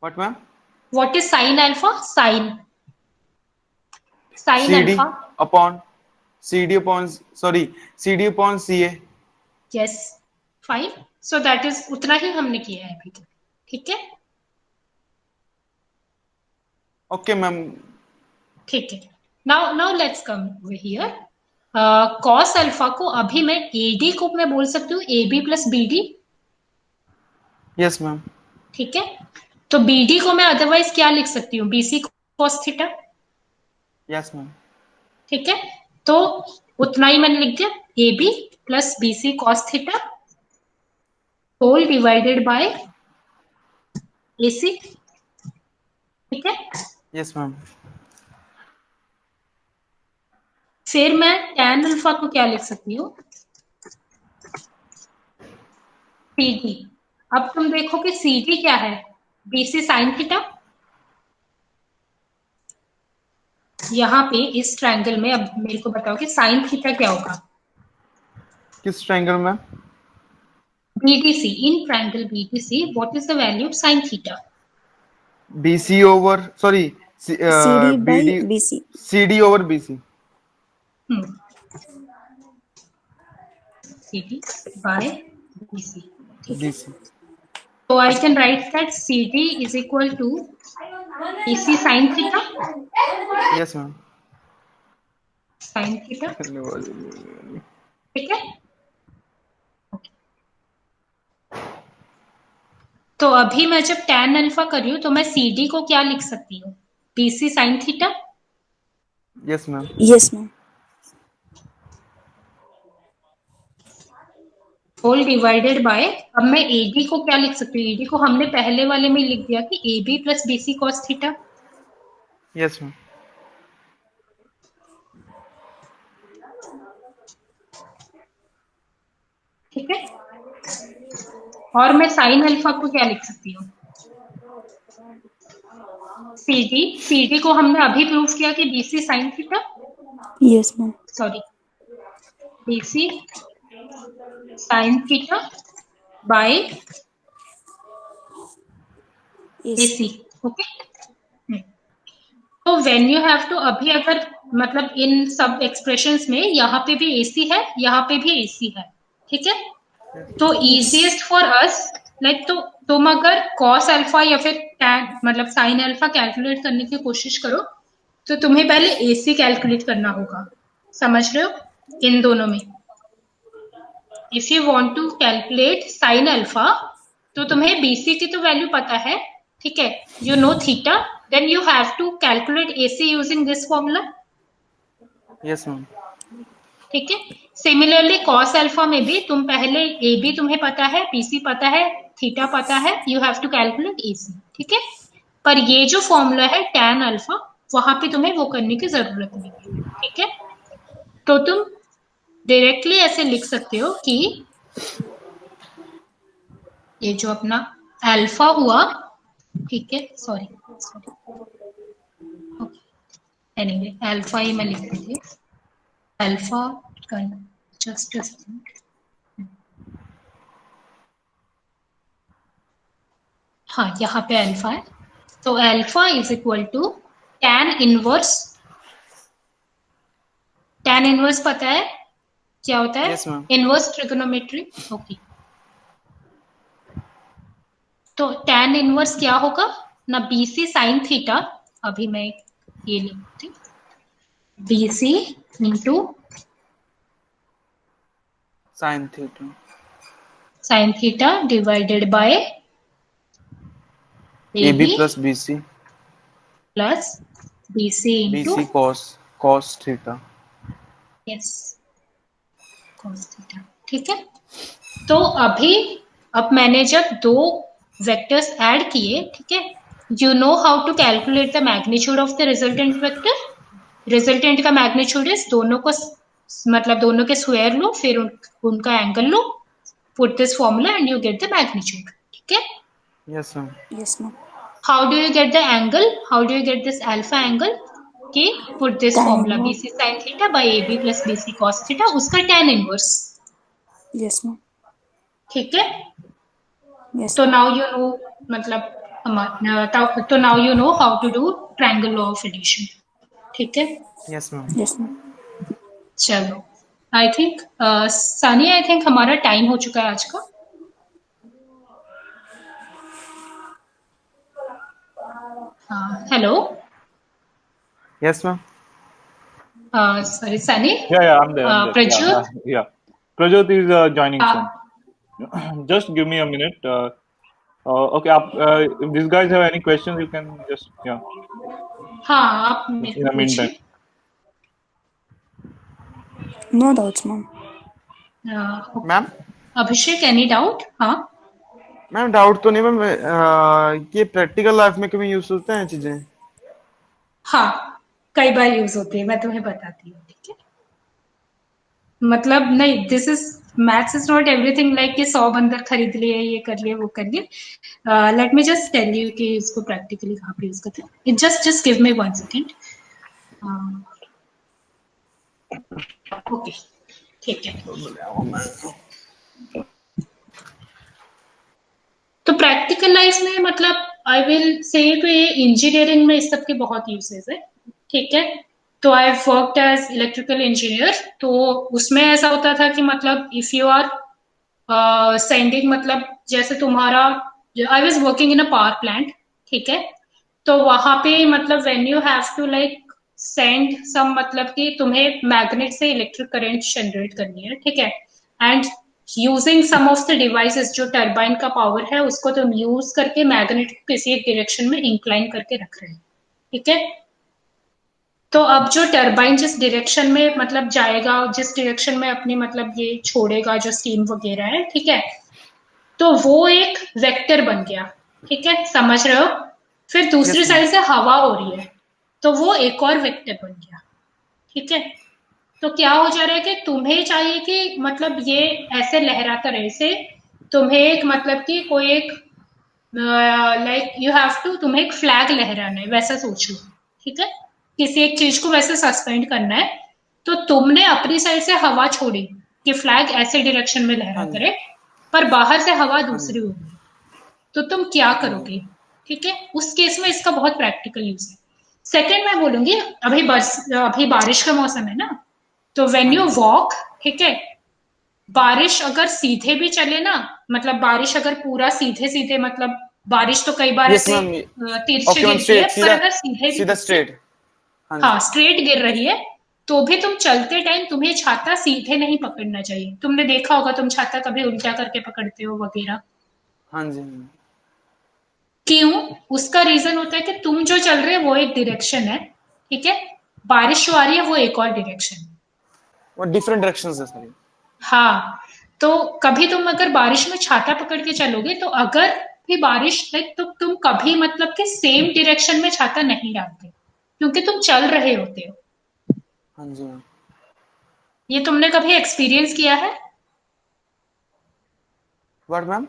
What, ma'am? What is sin alpha? sin CD alpha. upon CD upon CA. Yes. Fine. So that is उतना ही हमने किया है अभी तक. ठीक है. Okay, ma'am. ठीक है. Now let's come over here. cos alpha को अभी मैं AD को मैं बोल सकती हूँ AB plus BD. Yes, ma'am. ठीक है. तो BD को मैं अदरवाइज क्या लिख सकती हूँ? BC cos theta. Yes, ma'am. ठीक है. तो उतना ही मैंने लिख दिया AB plus BC cos theta. Whole divided by AC, ठीक है। Yes, ma'am. फिर मैं tan अल्फा को क्या लिख सकती हूँ, CD। अब तुम देखो कि CD क्या है, BC साइन थीटा। यहाँ पे इस ट्रायंगल में अब मेरे को बताओ कि साइन थीटा क्या होगा। किस ट्रायंगल में? BDC, in triangle BDC, what is the value of sin theta? BC over, sorry, CD by BD, BC. CD over BC. CD by BC, ठीक है। BC. So I can write that CD is equal to BC sin theta, Yes, ma'am. sin theta, ठीक है। तो अभी मैं जब tan alpha कर रही हूँ तो मैं CD को क्या लिख सकती हूँ, BC sin theta। Yes, ma'am. Yes, ma'am. Whole divided by, अब मैं AD को क्या लिख सकती हूँ, AD को हमने पहले वाले में लिख दिया कि AB plus BC cos theta. Yes, ma'am. ठीक है। और मैं साइन अल्फा को क्या लिख सकती हूँ, CD को हमने अभी प्रूव किया कि BC sine theta, Yes, ma'am. Sorry BC sine theta by AC, okay. तो व्हेन यू हैव टू, अभी अगर मतलब इन सब एक्सप्रेशंस में यहाँ पे भी AC है, यहाँ पे भी AC है, ठीक है। तो इजीएस्ट फॉर अस, लाइक, तो तुम अगर cos अल्फा या फिर tan मतलब sin अल्फा कैलकुलेट करने की कोशिश करो तो तुम्हें पहले AC कैलकुलेट करना होगा, समझ रहे हो, इन दोनों में। If you want to calculate sin alpha तो तुम्हें BC की तो वैल्यू पता है, ठीक है, you know theta, then you have to calculate AC using this formula, Yes, ma'am. ठीक है। सिमिलरली cos अल्फा में भी तुम पहले AB तुम्हें पता है, BC पता है, थीटा पता है, you have to calculate AC, ठीक है। पर ये जो फॉर्मूला है tan अल्फा, वहां पे तुम्हें वो करने की जरूरत नहीं है, ठीक है। तो तुम डायरेक्टली ऐसे लिख सकते हो कि ये जो अपना अल्फा हुआ, ठीक है, सॉरी एनीवे अल्फा ही मैं लिख देती हूँ, अल्फा जस्ट हाँ, यहाँ पे अल्फा है, तो alpha is equal to tan inverse पता है क्या होता है, Yes, ma'am. Inverse trigonometry, okay. तो tan इनवर्स क्या होगा ना, BC साइन थीटा, अभी मैं ये लिखती हूँ, BC into Sin theta. Sine theta divided by AB plus BC. Plus BC into BC cos theta. Yes cos theta, ठीक है। तो अभी अब मैंने जब दो वेक्टर्स ऐड किए, ठीक है, you know how to calculate the magnitude of the resultant vector. Resultant का मैग्नीट्यूड इज दोनों को मतलब दोनों के स्क्वायर लो, फिर उनका एंगल लो, put this formula and you get the magnitude, ठीक है। Yes, ma'am. Yes, ma'am. How do you get the angle, how do you get this alpha angle, कि put this Tan formula inverse. BC sin theta by AB plus BC cos theta, उसका tan inverse, Yes, ma'am. ठीक है। Yes, तो ma'am. Now you know, मतलब तो now you know how to do triangle law of addition, ठीक है। Yes, ma'am. Yes, ma'am. चलो, I think सानी, आई थिंक हमारा टाइम हो चुका है आज का। Hello, Yes, ma'am. सॉरी सानी, Yeah, I'm there. Prajyot, Yeah. Prajot is joining soon. Just give me a minute. Okay, if these guys have any questions, you can just, हाँ आप मेरे in को the meantime. पूछिए। No doubts, ma'am. Ma'am? अभिषेक, any doubt? हाँ ma'am doubt तो नहीं ma'am, ये practical life में कभी यूज होते हैं चीजें? हाँ, कई बार यूज होती है, मैं तुम्हें बताती हूँ, ठीक है। मतलब नहीं, this is maths is not everything like कि 100 बंदर खरीद लिए, ये कर लिए, वो कर लिए। Let me just tell you कि इसको प्रैक्टिकली कहाँ पे यूज करते हैं। Just give me 1 second. Okay, ठीक है। तो प्रैक्टिकल लाइफ में मतलब आई विल से तो ये इंजीनियरिंग में इस सब के बहुत यूसेस है, ठीक है। तो I worked as electrical engineer, तो उसमें ऐसा होता था कि मतलब इफ यू आर सेंडिंग, मतलब जैसे तुम्हारा, I was working in a power plant, ठीक है। तो वहां पे मतलब when you have to like send some, मतलब कि तुम्हें मैग्नेट से इलेक्ट्रिक करंट जनरेट करनी है, ठीक है। And using some of the devices, जो टरबाइन का पावर है उसको तुम यूज करके मैग्नेट को किसी एक डायरेक्शन में इंक्लाइन करके रख रहे हैं, ठीक है। तो अब जो टरबाइन जिस डायरेक्शन में मतलब जाएगा, जिस डायरेक्शन में अपनी मतलब ये छोड़ेगा जो स्टीम वगैरह है, ठीक है, तो वो एक वेक्टर बन गया, ठीक है, समझ रहे हो। फिर दूसरी यस मैम। साइड से हवा हो रही है, तो वो एक और वेक्टर बन गया, ठीक है। तो क्या हो जा रहा है कि तुम्हें चाहिए कि मतलब ये ऐसे लहराता रहे, से तुम्हें एक मतलब कि कोई एक लाइक यू हैव टू, तुम्हें एक फ्लैग लहराना है, वैसा सोच लो, ठीक है। किसी एक चीज को वैसे सस्पेंड करना है, तो तुमने अपनी साइड से हवा छोड़ी कि फ्लैग ऐसे डायरेक्शन में लहरा हाँ जी, करे, पर बाहर से हवा हाँ दूसरी जी, हो गई, तो तुम क्या हाँ जी, करोगे, ठीक है। उस केस में इसका बहुत प्रैक्टिकल यूज है। सेकेंड मैं बोलूंगी, अभी बारिश का मौसम है ना, तो वेन हाँ यू जी। वॉक, ठीक है, बारिश अगर सीधे भी चले ना, मतलब बारिश अगर पूरा सीधे सीधे, मतलब बारिश तो कई बार यस ऐसे मैम। तिरछे ओके मैम, गिरती है, स्ट्रेट पर सीधा, अगर सीधे भी सीधा गिरती है, स्ट्रेट। हाँ जी। हाँ स्ट्रेट गिर रही है, तो भी तुम चलते टाइम तुम्हें छाता सीधे नहीं पकड़ना चाहिए। तुमने देखा होगा तुम छाता कभी उल्टा करके पकड़ते हो वगैरह, हाँ जी, हाँ जी। क्यों? उसका रीजन होता है कि तुम जो चल रहे हो वो एक डायरेक्शन है, ठीक है, बारिश जो आ रही है वो एक और डायरेक्शन है। वो डिफरेंट डायरेक्शंस है सारी। हाँ, तो कभी तुम अगर बारिश में छाता पकड़ के चलोगे, तो अगर भी बारिश है तो तुम कभी मतलब कि सेम डायरेक्शन में छाता नहीं डालते, क्योंकि तुम चल रहे होते हो। हाँ जी मैम। ये तुमने कभी एक्सपीरियंस किया है? What ma'am?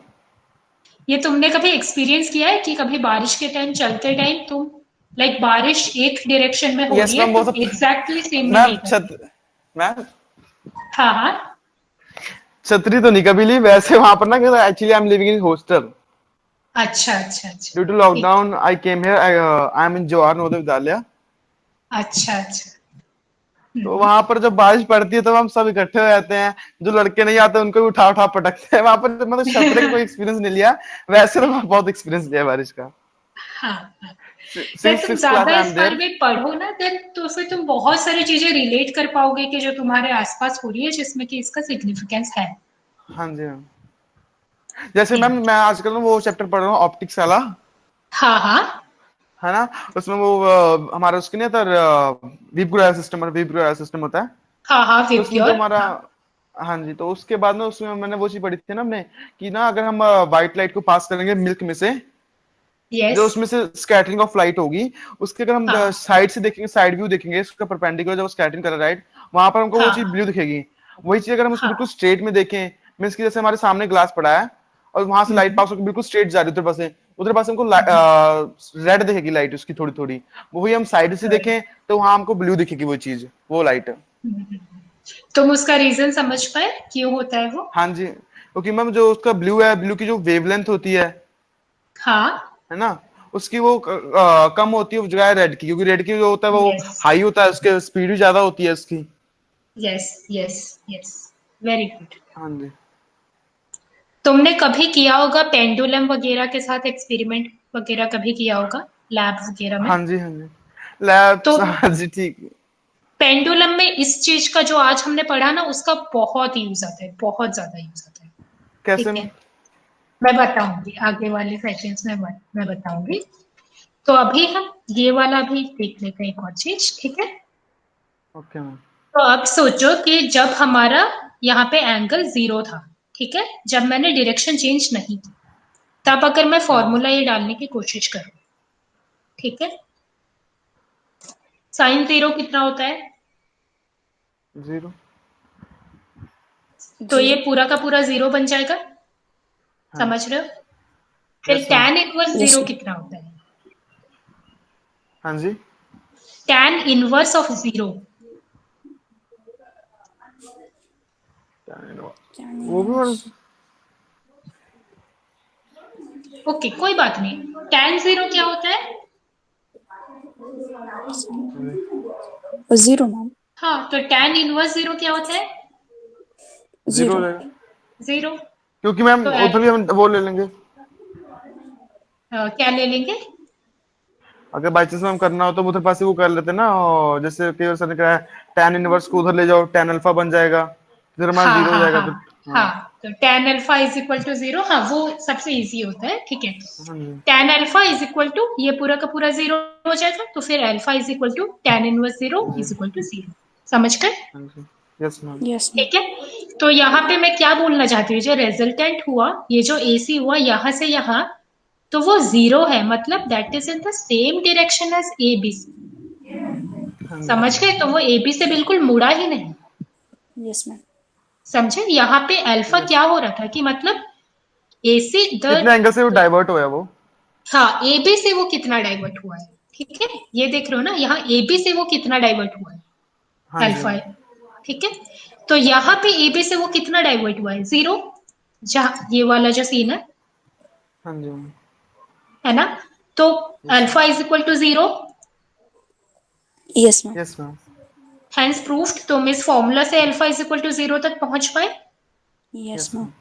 ये तुमने कभी एक्सपीरियंस किया है कि कभी बारिश के टाइम, चलते टाइम तुम लाइक बारिश एक डायरेक्शन में हो यस रही है, मैम, वो तुम तो एग्जैक्टली सेम में मैम नहीं कर रहे? मैम हाँ हाँ। छतरी तो नहीं कभी ली वैसे वहां पर ना, actually I am living in hostel. अच्छा अच्छा अच्छा, ड्यू टू ठीक। Lockdown I came here, I am in Jawahar Navodaya Vidyalaya. अच्छा अच्छा। तो वहां पर जब बारिश पड़ती है तो हम सब इकट्ठे हो जाते हैं, जो लड़के नहीं आते उनको भी उठा उठा पटकते हैं वहां पर। मतलब छतरे का कोई एक्सपीरियंस नहीं लिया, वैसे तो वहाँ बहुत एक्सपीरियंस लिया बारिश का। हाँ हाँ। यार सिंस तुम 6th क्लास ज्यादा आई इस एम बारे देयर। में पढ़ो ना, देन तो फिर तुम बहुत सारी चीजें रिलेट कर पाओगे कि जो तुम्हारे आसपास हो रही है, जिसमें कि इसका सिग्निफिकेंस है। हाँ जी मैम। जैसे मैम हम्म। मैं आजकल ना वो चैप्टर पढ़ रहा हूँ ऑप्टिक्स वाला, हाँ हाँ है ना। उसमें वो हमारा उसके नहीं था, विब्रियो सिस्टम होता है। हाँ हाँ, तो उसमें जो विप्योर। हमारा, हाँ जी, तो उसके बाद में उसमें मैंने वो चीज पढ़ी थी ना हमने, कि ना अगर हम व्हाइट लाइट को पास करेंगे मिल्क में से, जो यस। उसमें से स्कैटरिंग ऑफ लाइट होगी, उसके अगर हम हाँ साइड से देखेंगे, साइड व्यू देखेंगे उसका परपेंडिकुलर, जब स्कैटरिंग कर रहा है राइट, वहां पर हमको वो चीज हाँ ब्लू दिखेगी। वही चीज अगर हम उसको बिल्कुल हाँ। स्ट्रेट में देखें, मीन्स की जैसे हमारे सामने ग्लास पड़ा है और वहां से लाइट हम्म, पास होकर बिल्कुल स्ट्रेट जा रही है उधर पास से, उधर पास हमको रेड दिखेगी लाइट उसकी थोड़ी थोड़ी। वही हम साइड से right। देखें तो वहां हमको ब्लू दिखेगी वो चीज, वो लाइट। हम्म। तुम उसका रीजन समझ पाए क्यों होता है वो? हाँ जी, क्योंकि मैम जो उसका ब्लू है, ब्लू की जो वेवलेंथ होती हाँ। है ना, उसकी वो कम होती है बजाय रेड की, क्योंकि रेड की जो होता है वो यस हाई होता है, उसके स्पीड भी ज्यादा होती है उसकी। Yes yes yes, very good. हाँ जी, तुमने कभी किया होगा पेंडुलम वगैरह के साथ एक्सपेरिमेंट वगैरह, कभी किया होगा लैब वगैरह में? हाँ जी, हाँ जी, लैब्स, तो हाँ जी, ठीक है। पेंडुलम में इस चीज का जो आज हमने पढ़ा ना, उसका बहुत यूज आता है, बहुत ज्यादा यूज आता है, कैसे ठीक में? है। मैं बताऊंगी आगे वाले सेशंस में, मैं बताऊंगी। तो अभी हम ये वाला भी देख लेते हैं, एक और चीज, ठीक है। Okay ma'am. तो अब सोचो कि जब हमारा यहाँ पे एंगल 0 था, ठीक है, जब मैंने डायरेक्शन चेंज नहीं की, तब अगर मैं फॉर्मूला ये डालने की कोशिश करूं, ठीक है, साइन 0 कितना होता है? 0। तो ये पूरा का पूरा 0 बन जाएगा, समझ रहे हो? फिर Yes, ma'am. tan inverse Yes, 0 ma'am. कितना होता है? हाँ जी। tan इनवर्स ऑफ 0 वो भी ओके, कोई बात नहीं। tan 0 क्या होता है? 0 मैम। हाँ, तो tan इनवर्स 0 क्या होता है? 0 0 रहेगा, 0। क्योंकि मैम तो उधर भी हम वो ले लेंगे। क्या ले लेंगे? अगर बाई चांस में हम करना हो तो उधर पास ही वो कर लेते ना, और जैसे कई बार सर ने कहा है tan इनवर्स को उधर ले जाओ, tan अल्फा बन जाएगा, फिर हमारा हाँ 0 हो हाँ जाएगा हाँ फिर। हाँ, तो tan alpha is equal to 0, हाँ वो सबसे इजी होता है, ठीक है। हाँ जी। tan alpha is equal to ये पूरा का पूरा 0 हो जाएगा, तो फिर alpha is equal to tan inverse 0 is equal to 0। समझ गए? हाँ जी। Yes ma'am. Yes ma'am. ठीक है, तो यहाँ पे मैं क्या बोलना चाहती हूँ, जो रिजल्टेंट हुआ, ये जो AC हुआ यहाँ से यहाँ, तो वो 0 है, मतलब that is in the same direction as ABC। समझ गए? तो वो AB से बिल्कुल मुड़ा ही नहीं। Yes ma'am. समझे? यहाँ पे अल्फा क्या हो रहा था कि मतलब AC कितने एंगल से वो डाइवर्ट हुआ है वो। हाँ, AB से वो कितना डाइवर्ट हुआ है, ठीक है, ये देख रहे हो ना, यहाँ AB से वो कितना डाइवर्ट हुआ है, हाँ जी अल्फा है, ठीक है। तो यहाँ पे AB से वो कितना डाइवर्ट हुआ है? 0, जहाँ ये वाला जो सीन हाँ जी है ना, तो alpha is equal to 0, yes ma'am. Yes ma'am. Hence proved. तो इस फॉर्मूला से अल्फा इज इक्वल टू 0 तक पहुंच पाए, यस मैम।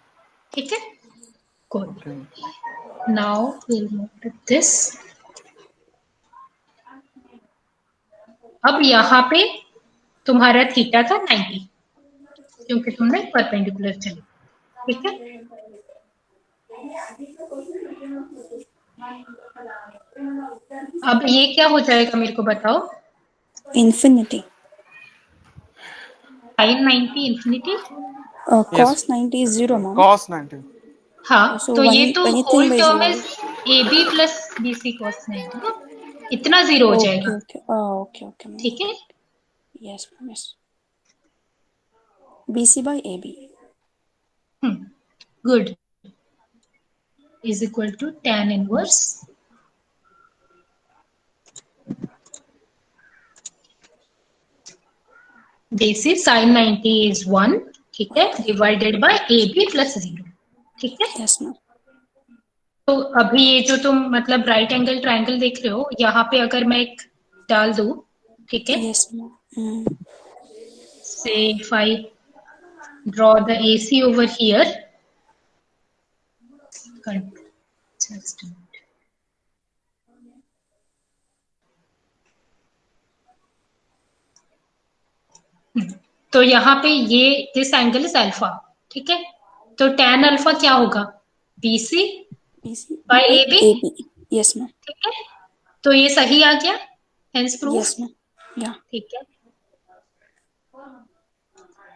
ठीक है, good. Okay. Now will move to this. अब यहाँ पे तुम्हारा थीटा था 90, क्योंकि तुमने परपेंडिकुलर चले, ठीक है। अब ये क्या हो जाएगा मेरे को बताओ? Infinity. sin 90 infinity. cos 90 is 0 ma'am. cos 90। हाँ, So तो ये तो anything होल by टर्म 0. इज AB प्लस BC cos 90 ना, इतना 0 हो Okay, जाएगा, okay. Okay, okay, ma'am. ठीक है। Yes, ma'am. Yes. BC by AB. Good, is equal to tan inverse basis sin 90 is 1, ठीक है, डिवाइडेड बाय AB प्लस 0, ठीक है। Yes, ma'am. तो अभी ये जो तुम मतलब राइट एंगल ट्रायंगल देख रहे हो, यहाँ पे अगर मैं एक डाल दूं, ठीक है, Yes, ma'am. से if I draw the AC over here, just a minute. तो यहाँ पे ये दिस एंगल इज अल्फा, ठीक है, तो tan अल्फा क्या होगा? BC BC by by AB, AB. Yes, ma'am. ठीक है, तो ये सही आ गया, hence proof, Yes, ma'am. Yeah. ठीक है।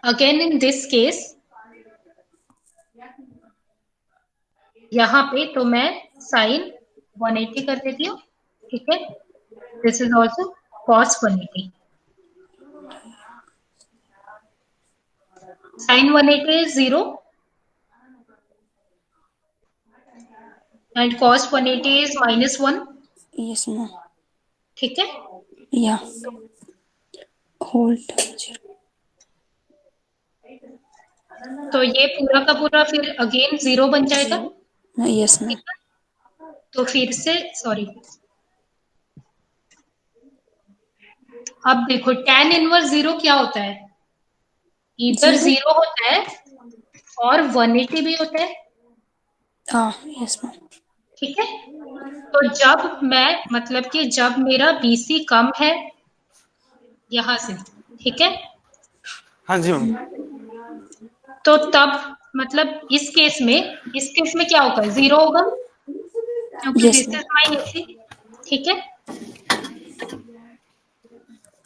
अगेन इन दिस केस, यहाँ पे तो मैं साइन 180 कर देती हूँ, ठीक है, this is also cos 180, sine 180 is 0 and cos 180 is -1, Yes, ma'am. ठीक है। Yeah. Hold. 0. तो ये पूरा का पूरा फिर अगेन 0 बन जाएगा, Yes, ma'am. तो फिर से सॉरी, अब देखो tan इनवर्स 0 क्या होता है? इधर 0 होता है और 180 भी होता है, Yes, ma'am. ठीक है। तो जब मैं मतलब कि जब मेरा BC कम है यहां से, ठीक है, हाँ जी मैम। तो तब मतलब इस केस में क्या होगा? 0 होगा, क्योंकि Yes, this ma'am. Is my AC, ठीक है।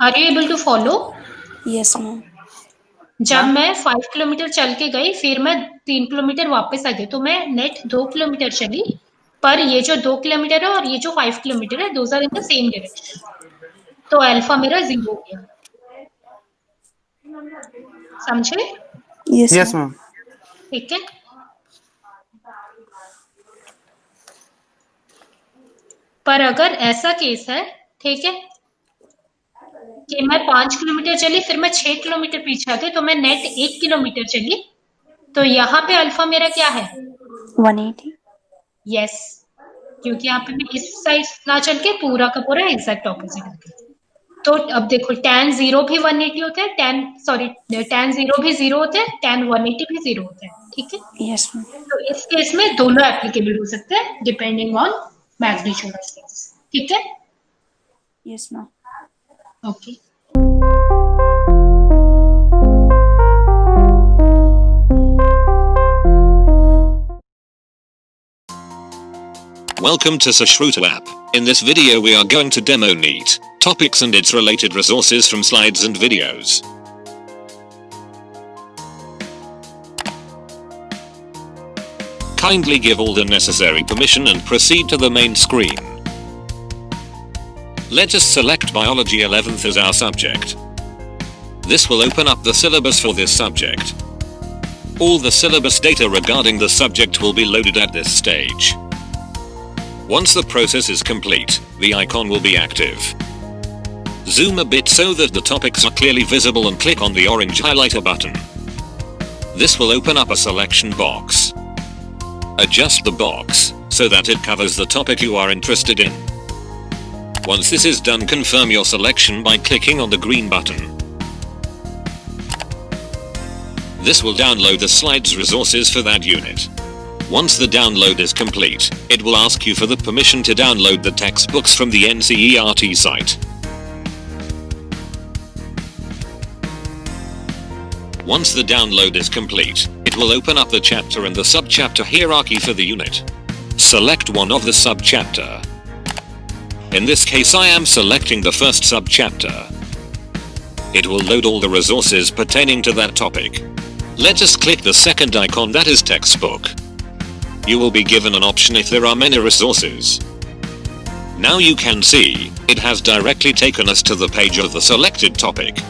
Are you able to follow? Yes, ma'am. जब मैं 5 किलोमीटर चल के गई, फिर मैं 3 किलोमीटर वापस आ गई, तो मैं नेट 2 किलोमीटर चली, पर ये जो 2 किलोमीटर है और ये जो 5 किलोमीटर है, those are in the same direction, तो अल्फा मेरा 0 हो गया। समझे? Yes, yes ma'am. मैम। ठीक है। पर अगर ऐसा केस है, ठीक है, कि मैं 5 किलोमीटर चली, फिर मैं 6 किलोमीटर पीछे आ गई, तो मैं नेट 1 किलोमीटर चली, तो यहाँ पे अल्फा मेरा क्या है? 180. यस, क्योंकि यहाँ पे मैं इस साइड ना चल के पूरा का पूरा एग्जैक्ट ऑपोजिट आ गया। तो अब देखो tan 0 भी 180 होता है, tan 0 भी 0 होता है, tan 180 भी 0 होता है, ठीक है। Yes, ma'am. तो इस केस में दोनों एप्लीकेबल हो सकते हैं depending on magnitude of things, ठीक है। Yes, ma'am. Okay. Welcome to Sashruta app. In this video we are going to demo NEET topics and its related resources from slides and videos. Kindly give all the necessary permission and proceed to the main screen. Let us select Biology 11th as our subject. This will open up the syllabus for this subject. All the syllabus data regarding the subject will be loaded at this stage. Once the process is complete, the icon will be active. Zoom a bit so that the topics are clearly visible and click on the orange highlighter button. This will open up a selection box. Adjust the box so that it covers the topic you are interested in. Once this is done, confirm your selection by clicking on the green button. This will download the slides resources for that unit. Once the download is complete, it will ask you for the permission to download the textbooks from the NCERT site. Once the download is complete, it will open up the chapter and the subchapter hierarchy for the unit. Select one of the subchapter. In this case I am selecting the first subchapter. It will load all the resources pertaining to that topic. Let us click the second icon, that is textbook. You will be given an option if there are many resources. Now you can see, it has directly taken us to the page of the selected topic.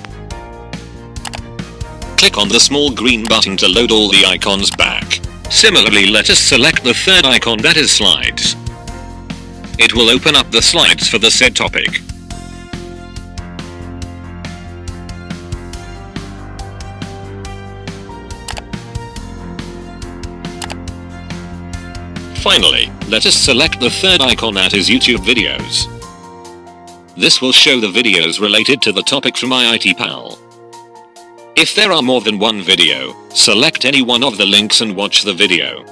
Click on the small green button to load all the icons back. Similarly, let us select the third icon, that is slides. It will open up the slides for the said topic. Finally, let us select the third icon, that is YouTube videos. This will show the videos related to the topic from IIT-PAL. If there are more than one video, select any one of the links and watch the video.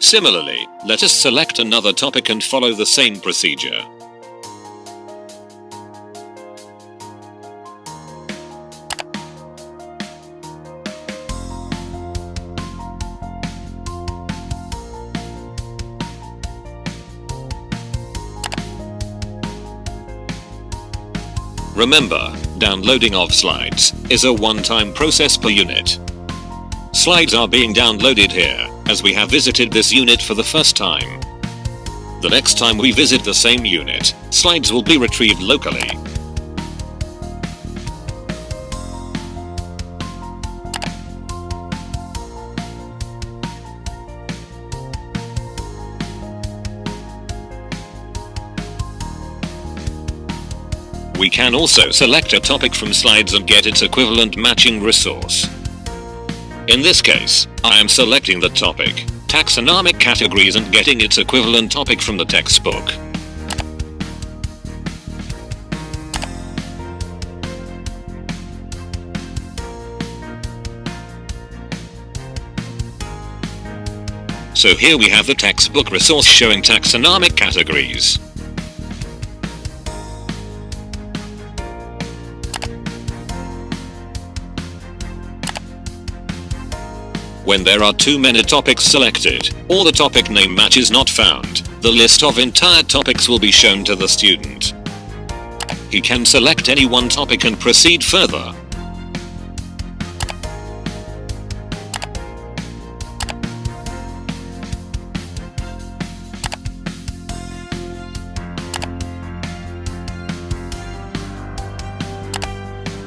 Similarly, let us select another topic and follow the same procedure. Remember, downloading of slides is a one-time process per unit. Slides are being downloaded here, as we have visited this unit for the first time. The next time we visit the same unit, slides will be retrieved locally. We can also select a topic from slides and get its equivalent matching resource. In this case, I am selecting the topic, taxonomic categories, and getting its equivalent topic from the textbook. So here we have the textbook resource showing taxonomic categories. When there are too many topics selected, or the topic name match is not found, the list of entire topics will be shown to the student. He can select any one topic and proceed further.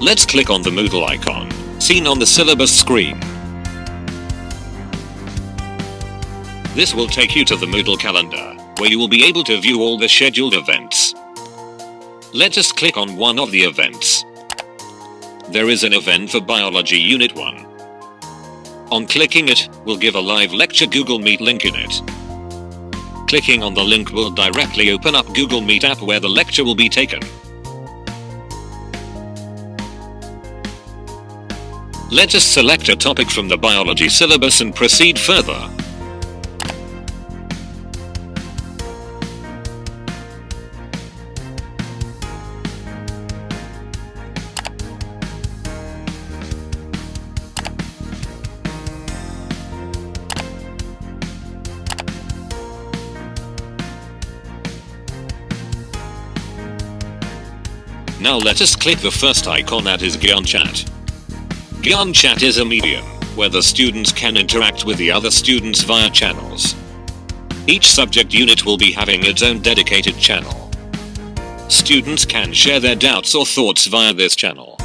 Let's click on the Moodle icon, seen on the syllabus screen. This will take you to the Moodle calendar, where you will be able to view all the scheduled events. Let us click on one of the events. There is an event for Biology Unit 1. On clicking it, will give a live lecture Google Meet link in it. Clicking on the link will directly open up Google Meet app where the lecture will be taken. Let us select a topic from the biology syllabus and proceed further. Now let us click the first icon, that is Gyan Chat. Gyan Chat is a medium where the students can interact with the other students via channels. Each subject unit will be having its own dedicated channel. Students can share their doubts or thoughts via this channel.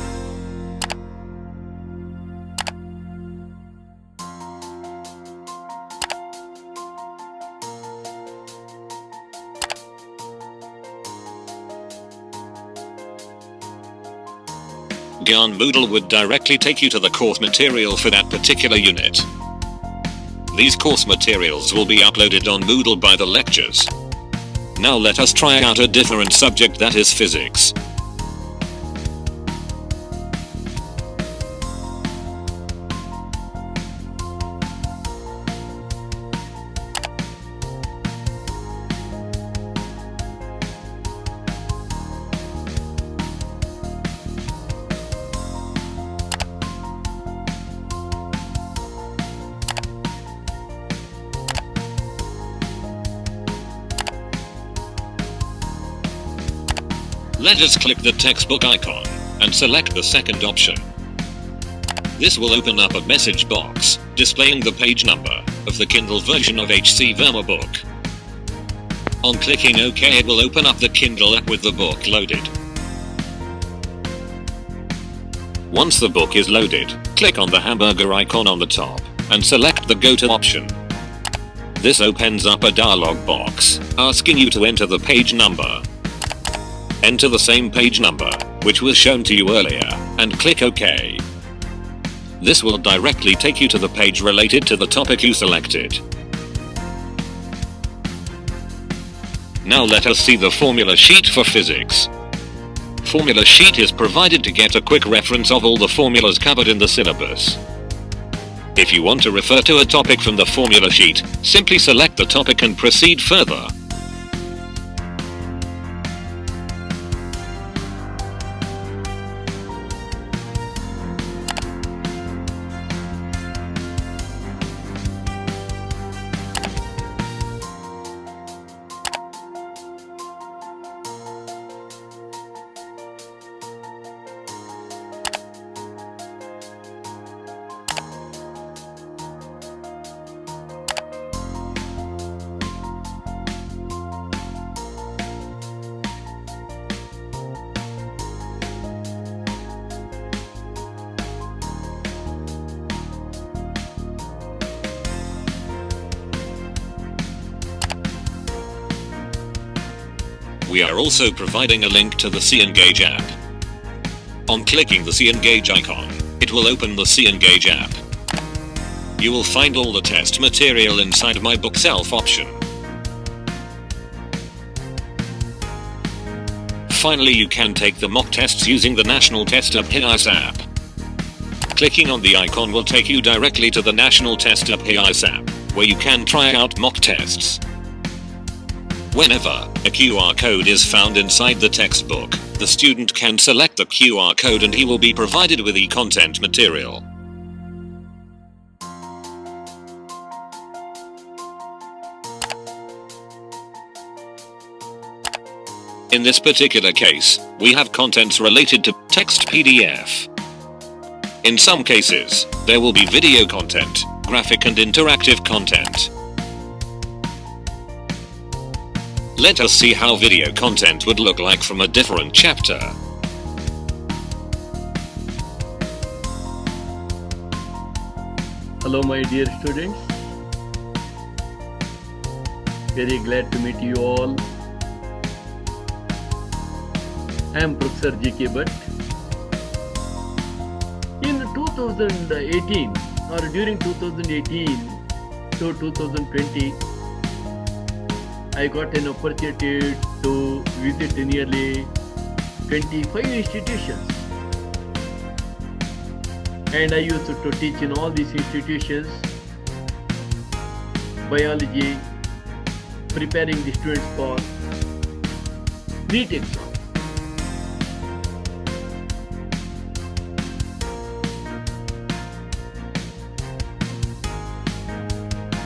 Gyan Moodle would directly take you to the course material for that particular unit. These course materials will be uploaded on Moodle by the lectures. Now let us try out a different subject, that is physics. Let us click the textbook icon and select the second option. This will open up a message box displaying the page number of the Kindle version of H.C. Verma book. On clicking OK, it will open up the Kindle app with the book loaded. Once the book is loaded, click on the hamburger icon on the top and select the Go To option. This opens up a dialog box asking you to enter the page number. Enter the same page number, which was shown to you earlier, and click OK. This will directly take you to the page related to the topic you selected. Now let us see the formula sheet for physics. Formula sheet is provided to get a quick reference of all the formulas covered in the syllabus. If you want to refer to a topic from the formula sheet, simply select the topic and proceed further. We are also providing a link to the Cengage app. On clicking the Cengage icon, it will open the Cengage app. You will find all the test material inside My Book Self option. Finally, you can take the mock tests using the National Test of HIAS app. Clicking on the icon will take you directly to the National Test APIs app, where you can try out mock tests. Whenever a QR code is found inside the textbook, the student can select the QR code and he will be provided with e-content material. In this particular case, we have contents related to text PDF. In some cases, there will be video content, graphic and interactive content. Let us see how video content would look like from a different chapter. Hello my dear students. Very glad to meet you all. I am Professor G.K. Bhatt. In 2018 or during 2018 to 2020, I got an opportunity to visit nearly 25 institutions. And I used to teach in all these institutions biology, preparing the students for NEET exam.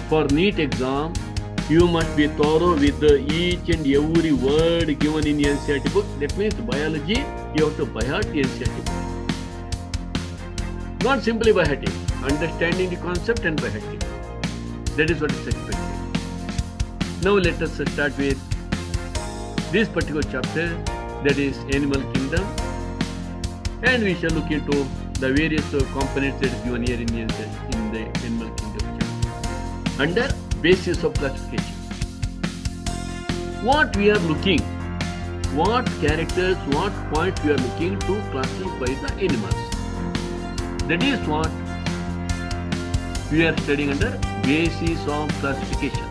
For NEET exam, you must be thorough with each and every word given in NCERT book. That means biology, you have to by heart NCERT book. Not simply by hearting, understanding the concept and by hearting. That is what is expected. Now let us start with this particular chapter, that is Animal Kingdom, and we shall look into the various components that is given here in the Animal Kingdom chapter. Under basis of classification, what we are looking, what characters, what points we are looking to classify the animals. That is what we are studying under basis of classification.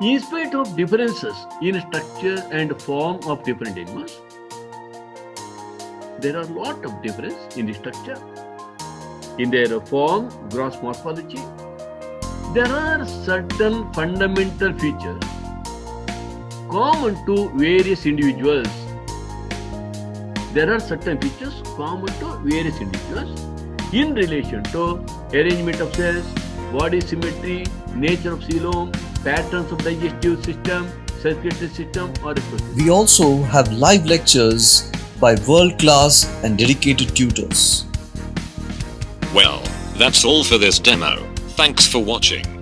In spite of differences in structure and form of different animals, there are a lot of difference in the structure, in their form, gross morphology. There are certain fundamental features common to various individuals. There are certain features common to various individuals in relation to arrangement of cells, body symmetry, nature of coelom, patterns of digestive system, circulatory system, or reproductive. We also have live lectures by world-class and dedicated tutors. Well, that's all for this demo. Thanks for watching.